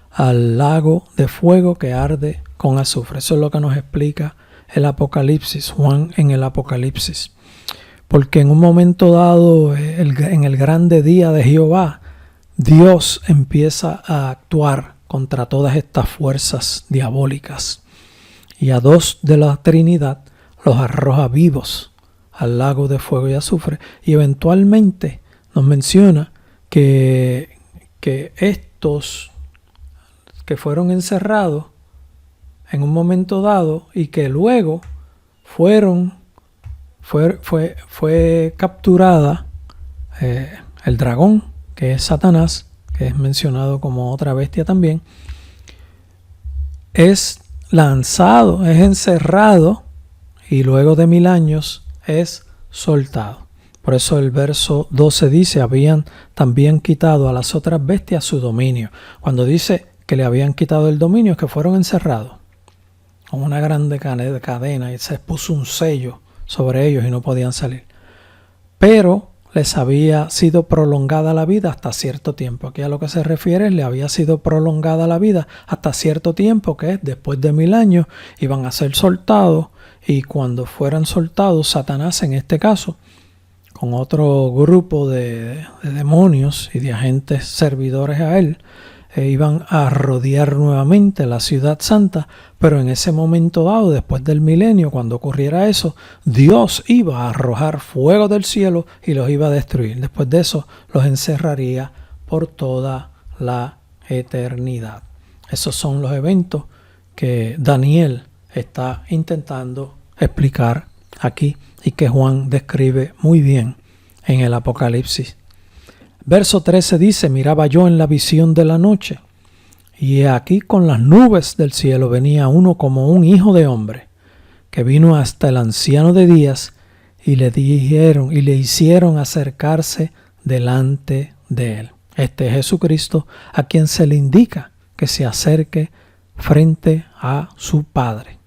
al lago de fuego que arde con azufre. Eso es lo que nos explica el Apocalipsis, Juan en el Apocalipsis. Porque en un momento dado, en el grande día de Jehová, Dios empieza a actuar contra todas estas fuerzas diabólicas. Y a dos de la Trinidad los arroja vivos al lago de fuego y azufre. Y eventualmente nos menciona que estos que fueron encerrados en un momento dado y que luego fue capturada el dragón, que es Satanás, que es mencionado como otra bestia también, es lanzado, es encerrado y luego de 1000 años es soltado. Por eso el verso 12 dice: habían también quitado a las otras bestias su dominio. Cuando dice que le habían quitado el dominio, es que fueron encerrados con una grande cadena y se puso un sello sobre ellos y no podían salir. Pero les había sido prolongada la vida hasta cierto tiempo. Aquí a lo que se refiere, le había sido prolongada la vida hasta cierto tiempo, que es después de 1000 años, iban a ser soltados, y cuando fueran soltados, Satanás en este caso, con otro grupo de demonios y de agentes servidores a él, iban a rodear nuevamente la ciudad santa, pero en ese momento dado, después del milenio, cuando ocurriera eso, Dios iba a arrojar fuego del cielo y los iba a destruir. Después de eso, los encerraría por toda la eternidad. Esos son los eventos que Daniel está intentando explicar aquí y que Juan describe muy bien en el Apocalipsis. Verso 13 dice: miraba yo en la visión de la noche, y he aquí con las nubes del cielo venía uno como un hijo de hombre, que vino hasta el anciano de días, y le hicieron acercarse delante de él. Este es Jesucristo, a quien se le indica que se acerque frente a su Padre.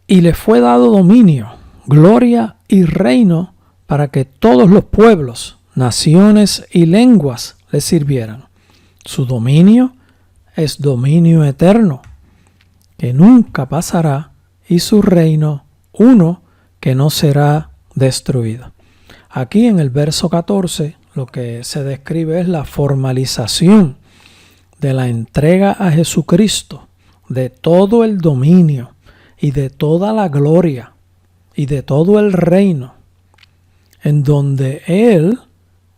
Y le fue dado dominio, gloria y reino para que todos los pueblos, naciones y lenguas le sirvieran. Su dominio es dominio eterno, que nunca pasará, y su reino uno que no será destruido. Aquí en el verso 14 lo que se describe es la formalización de la entrega a Jesucristo de todo el dominio y de toda la gloria y de todo el reino, en donde Él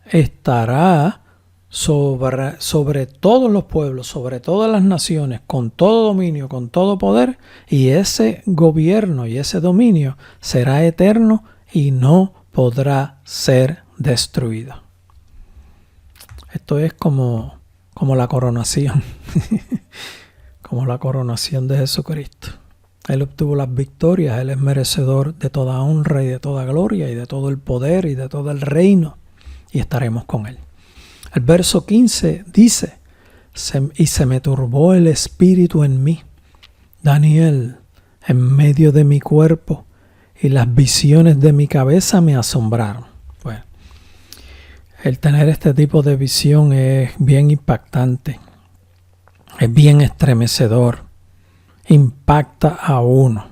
estará sobre todos los pueblos, sobre todas las naciones, con todo dominio, con todo poder, y ese gobierno y ese dominio será eterno y no podrá ser destruido. Esto es como la coronación, como la coronación de Jesucristo. Él obtuvo las victorias, Él es merecedor de toda honra y de toda gloria y de todo el poder y de todo el reino, y estaremos con Él. El verso 15 dice, y se me turbó el espíritu en mí, Daniel, en medio de mi cuerpo, y las visiones de mi cabeza me asombraron. Bueno, el tener este tipo de visión es bien impactante, es bien estremecedor, impacta a uno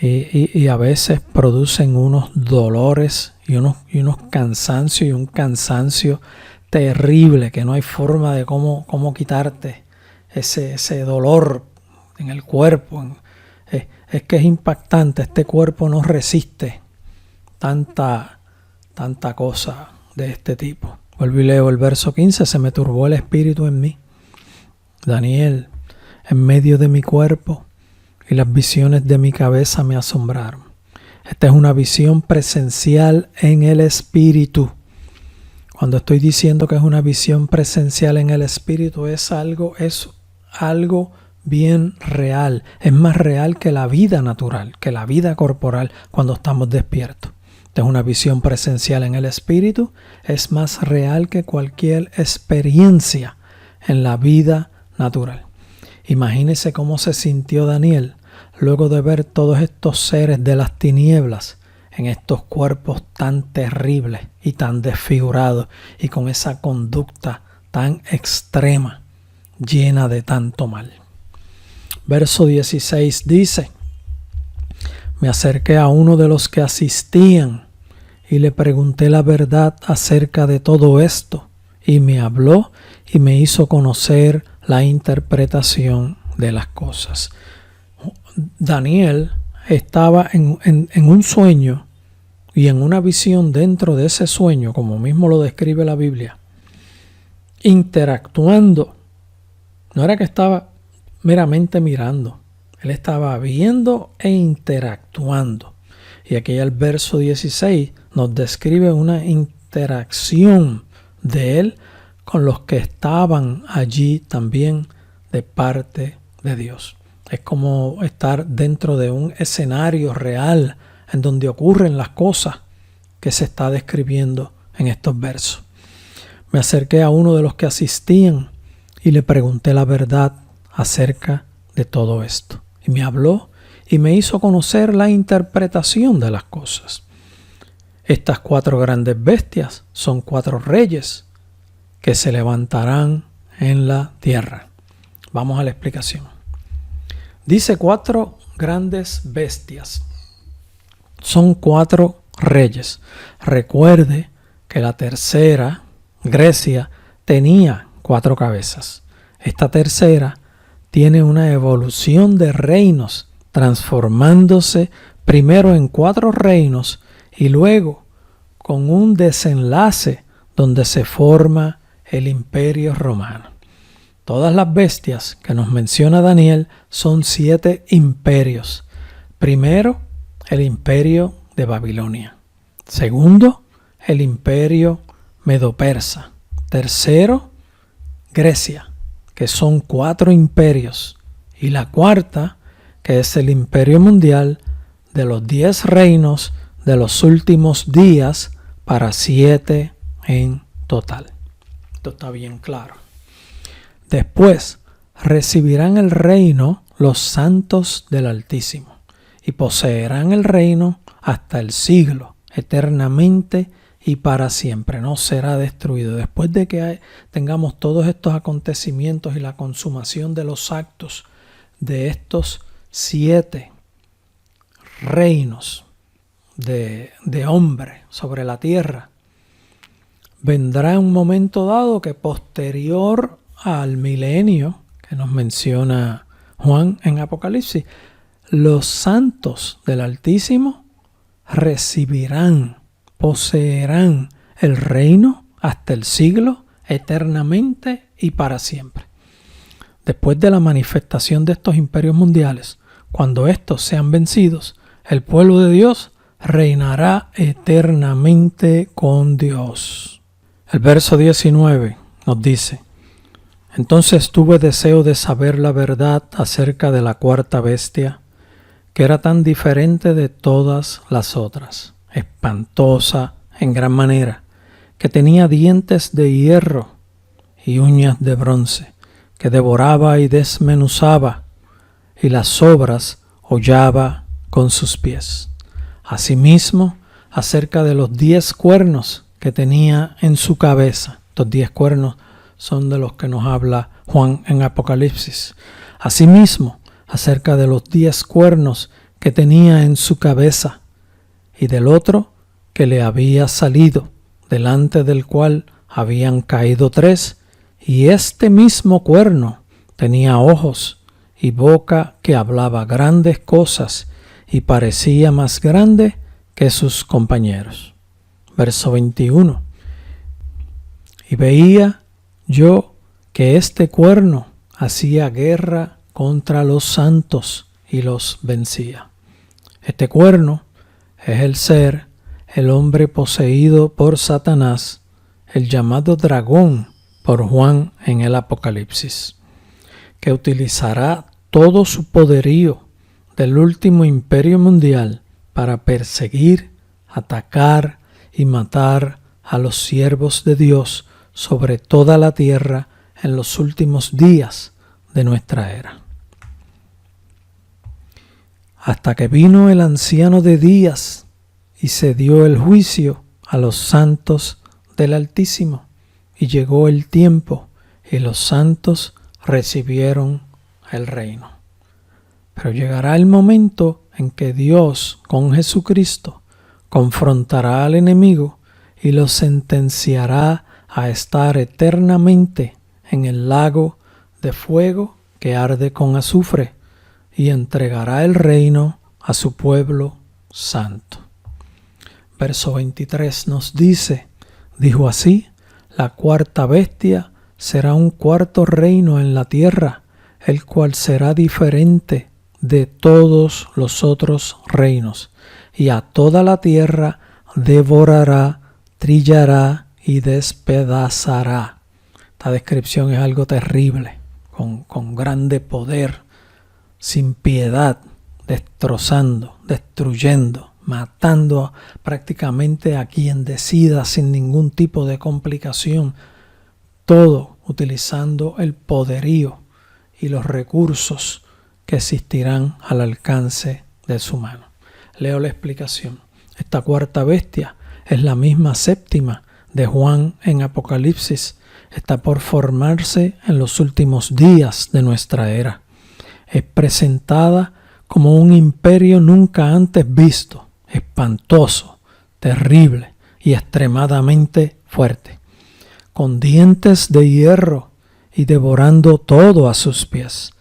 y a veces producen unos dolores y unos cansancios y un cansancio terrible que no hay forma de cómo quitarte ese dolor en el cuerpo. Es que es impactante, este cuerpo no resiste tanta cosa de este tipo. Vuelvo y leo el verso 15, se me turbó el espíritu en mí, Daniel, en medio de mi cuerpo, y las visiones de mi cabeza me asombraron. Esta es una visión presencial en el espíritu. Cuando estoy diciendo que es una visión presencial en el espíritu, es algo bien real. Es más real que la vida natural, que la vida corporal cuando estamos despiertos. Esta es una visión presencial en el espíritu. Es más real que cualquier experiencia en la vida natural. Imagínese cómo se sintió Daniel luego de ver todos estos seres de las tinieblas en estos cuerpos tan terribles y tan desfigurados y con esa conducta tan extrema, llena de tanto mal. Verso 16 dice, me acerqué a uno de los que asistían y le pregunté la verdad acerca de todo esto, y me habló y me hizo conocer la interpretación de las cosas. Daniel estaba en un sueño y en una visión dentro de ese sueño, como mismo lo describe la Biblia, interactuando. No era que estaba meramente mirando, él estaba viendo e interactuando. Y aquí el verso 16 nos describe una interacción de él con los que estaban allí también de parte de Dios. Es como estar dentro de un escenario real en donde ocurren las cosas que se está describiendo en estos versos. Me acerqué a uno de los que asistían y le pregunté la verdad acerca de todo esto. Y me habló y me hizo conocer la interpretación de las cosas. Estas 4 grandes bestias son 4 reyes que se levantarán en la tierra. Vamos a la explicación. Dice 4 grandes bestias. Son 4 reyes. Recuerde que la tercera, Grecia, tenía 4 cabezas. Esta tercera tiene una evolución de reinos, transformándose primero en 4 reinos y luego con un desenlace donde se forma el Imperio Romano. Todas las bestias que nos menciona Daniel son 7 imperios. Primero, el imperio de Babilonia. Segundo, el imperio medo-persa. Tercero, Grecia, que son 4 imperios. Y la cuarta, que es el imperio mundial de los 10 reinos de los últimos días, para 7 en total. Esto está bien claro. Después recibirán el reino los santos del Altísimo y poseerán el reino hasta el siglo, eternamente y para siempre. No será destruido. Después de que tengamos todos estos acontecimientos y la consumación de los actos de estos 7 reinos de hombre sobre la tierra, vendrá un momento dado que posterior al milenio que nos menciona Juan en Apocalipsis, los santos del Altísimo recibirán, poseerán el reino hasta el siglo, eternamente y para siempre. Después de la manifestación de estos imperios mundiales, cuando estos sean vencidos, el pueblo de Dios reinará eternamente con Dios. El verso 19 nos dice: entonces tuve deseo de saber la verdad acerca de la cuarta bestia, que era tan diferente de todas las otras, espantosa en gran manera, que tenía dientes de hierro y uñas de bronce, que devoraba y desmenuzaba, y las sobras hollaba con sus pies. Asimismo, acerca de los 10 cuernos que tenía en su cabeza. Estos 10 cuernos son de los que nos habla Juan en Apocalipsis. Asimismo, acerca de los 10 cuernos que tenía en su cabeza, y del otro que le había salido, delante del cual habían caído 3, y este mismo cuerno tenía ojos y boca que hablaba grandes cosas y parecía más grande que sus compañeros. Verso 21. Y veía yo que este cuerno hacía guerra contra los santos y los vencía. Este cuerno es el hombre poseído por Satanás, el llamado dragón por Juan en el Apocalipsis, que utilizará todo su poderío del último imperio mundial para perseguir, atacar y matar a los siervos de Dios sobre toda la tierra en los últimos días de nuestra era. Hasta que vino el anciano de días y se dio el juicio a los santos del Altísimo, y llegó el tiempo y los santos recibieron el reino. Pero llegará el momento en que Dios con Jesucristo confrontará al enemigo y lo sentenciará a estar eternamente en el lago de fuego que arde con azufre, y entregará el reino a su pueblo santo. Verso 23 nos dice: dijo así, la cuarta bestia será un cuarto reino en la tierra, el cual será diferente de todos los otros reinos, y a toda la tierra devorará, trillará y despedazará. Esta descripción es algo terrible, con grande poder, sin piedad, destrozando, destruyendo, matando prácticamente a quien decida sin ningún tipo de complicación, todo utilizando el poderío y los recursos que existirán al alcance de su mano. Leo la explicación. Esta cuarta bestia es la misma séptima de Juan en Apocalipsis. Está por formarse en los últimos días de nuestra era. Es presentada como un imperio nunca antes visto, espantoso, terrible y extremadamente fuerte, con dientes de hierro y devorando todo a sus pies.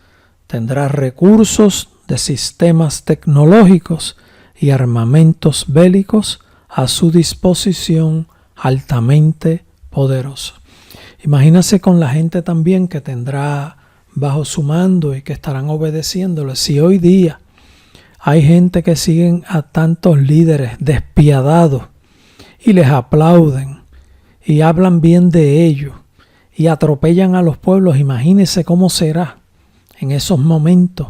Tendrá recursos de sistemas tecnológicos y armamentos bélicos a su disposición, altamente poderoso. Imagínase con la gente también que tendrá bajo su mando y que estarán obedeciéndole. Si hoy día hay gente que siguen a tantos líderes despiadados y les aplauden y hablan bien de ellos y atropellan a los pueblos, imagínese cómo será en esos momentos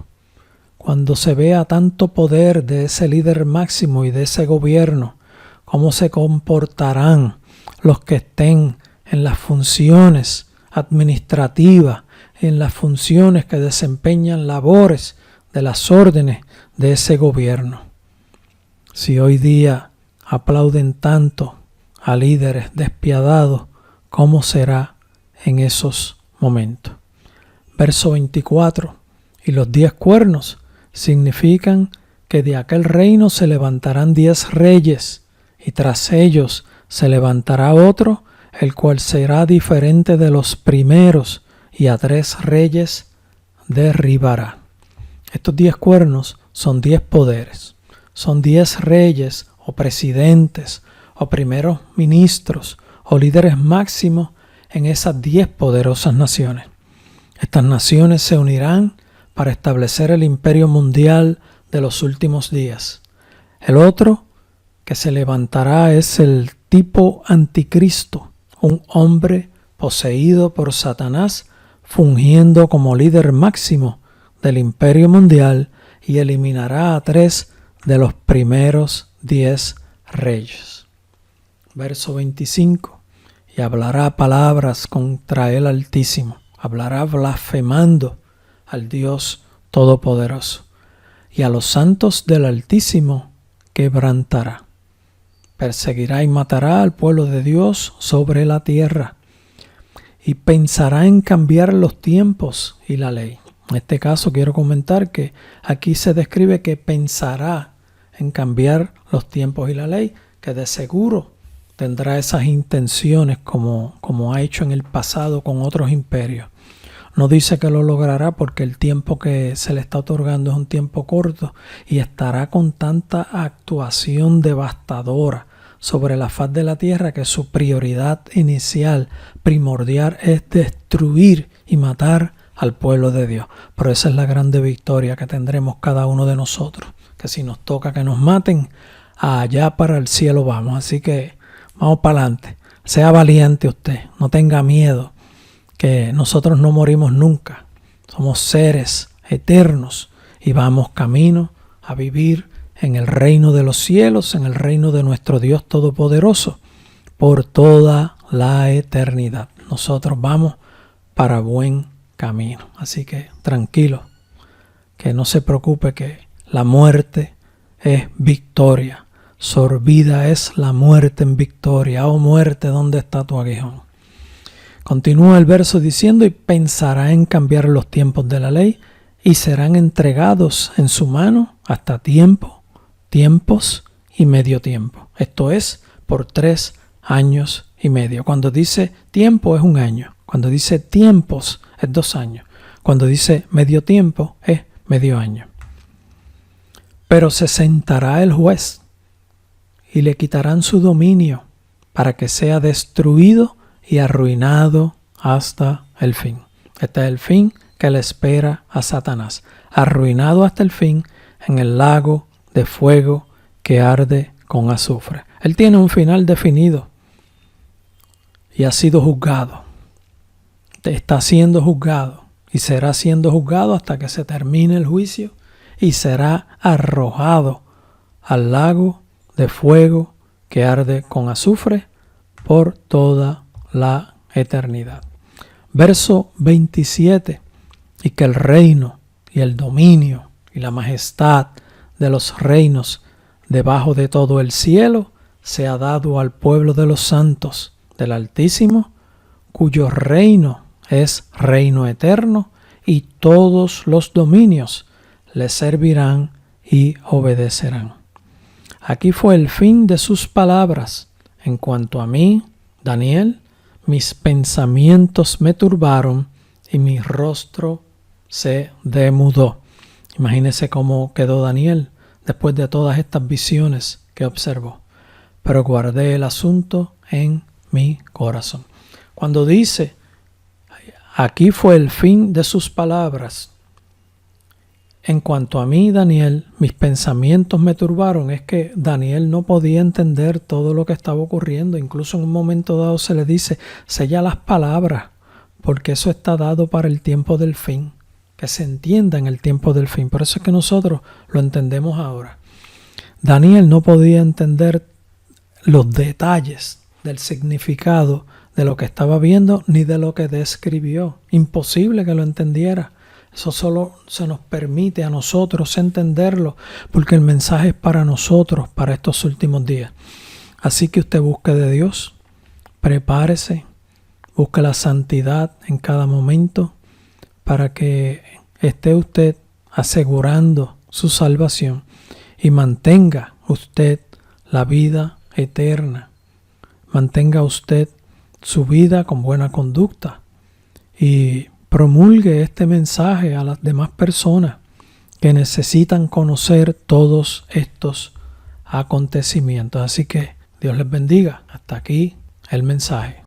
cuando se vea tanto poder de ese líder máximo y de ese gobierno, cómo se comportarán los que estén en las funciones administrativas, en las funciones que desempeñan labores de las órdenes de ese gobierno. Si hoy día aplauden tanto a líderes despiadados, ¿cómo será en esos momentos? Verso 24. Y los 10 cuernos significan que de aquel reino se levantarán 10 reyes, y tras ellos se levantará otro, el cual será diferente de los primeros, y a 3 reyes derribará. Estos 10 cuernos son 10 poderes, son 10 reyes o presidentes o primeros ministros o líderes máximos en esas 10 poderosas naciones. Estas naciones se unirán para establecer el imperio mundial de los últimos días. El otro que se levantará es el tipo anticristo, un hombre poseído por Satanás, fungiendo como líder máximo del imperio mundial, y eliminará a 3 de los primeros 10 reyes. Verso 25. Y hablará palabras contra el Altísimo, hablará blasfemando al Dios Todopoderoso, y a los santos del Altísimo quebrantará. Perseguirá y matará al pueblo de Dios sobre la tierra, y pensará en cambiar los tiempos y la ley. En este caso quiero comentar que aquí se describe que pensará en cambiar los tiempos y la ley, que de seguro tendrá esas intenciones como ha hecho en el pasado con otros imperios. No dice que lo logrará porque el tiempo que se le está otorgando es un tiempo corto, y estará con tanta actuación devastadora sobre la faz de la tierra que su prioridad inicial, primordial, es destruir y matar al pueblo de Dios. Pero esa es la grande victoria que tendremos cada uno de nosotros, que si nos toca que nos maten, allá para el cielo vamos. Así que vamos para adelante. Sea valiente usted, no tenga miedo, que nosotros no morimos nunca. Somos seres eternos y vamos camino a vivir en el reino de los cielos, en el reino de nuestro Dios Todopoderoso, por toda la eternidad. Nosotros vamos para buen camino. Así que tranquilo, que no se preocupe, que la muerte es victoria. Sorbida es la muerte en victoria. Oh muerte, ¿dónde está tu aguijón? Continúa el verso diciendo: y pensará en cambiar los tiempos de la ley, y serán entregados en su mano hasta tiempos y medio tiempo. Esto es, por 3 años y medio. Cuando dice tiempo es 1 año. Cuando dice tiempos es 2 años. Cuando dice medio tiempo es medio año. Pero se sentará el juez y le quitarán su dominio para que sea destruido y arruinado hasta el fin. Este es el fin que le espera a Satanás. Arruinado hasta el fin en el lago de fuego que arde con azufre. Él tiene un final definido y ha sido juzgado. Está siendo juzgado y será siendo juzgado hasta que se termine el juicio, y será arrojado al lago de fuego que arde con azufre por toda la eternidad. Verso 27. Y que el reino y el dominio y la majestad de los reinos debajo de todo el cielo sea dado al pueblo de los santos del Altísimo, cuyo reino es reino eterno, y todos los dominios le servirán y obedecerán. Aquí fue el fin de sus palabras. En cuanto a mí, Daniel, mis pensamientos me turbaron y mi rostro se demudó. Imagínese cómo quedó Daniel después de todas estas visiones que observó. Pero guardé el asunto en mi corazón. Cuando dice, aquí fue el fin de sus palabras, en cuanto a mí, Daniel, mis pensamientos me turbaron, es que Daniel no podía entender todo lo que estaba ocurriendo. Incluso en un momento dado se le dice, sella las palabras, porque eso está dado para el tiempo del fin, que se entienda en el tiempo del fin. Por eso es que nosotros lo entendemos ahora. Daniel no podía entender los detalles del significado de lo que estaba viendo ni de lo que describió. Imposible que lo entendiera. Eso solo se nos permite a nosotros entenderlo porque el mensaje es para nosotros, para estos últimos días. Así que usted busque de Dios, prepárese, busque la santidad en cada momento para que esté usted asegurando su salvación y mantenga usted la vida eterna. Mantenga usted su vida con buena conducta y promulgue este mensaje a las demás personas que necesitan conocer todos estos acontecimientos. Así que Dios les bendiga. Hasta aquí el mensaje.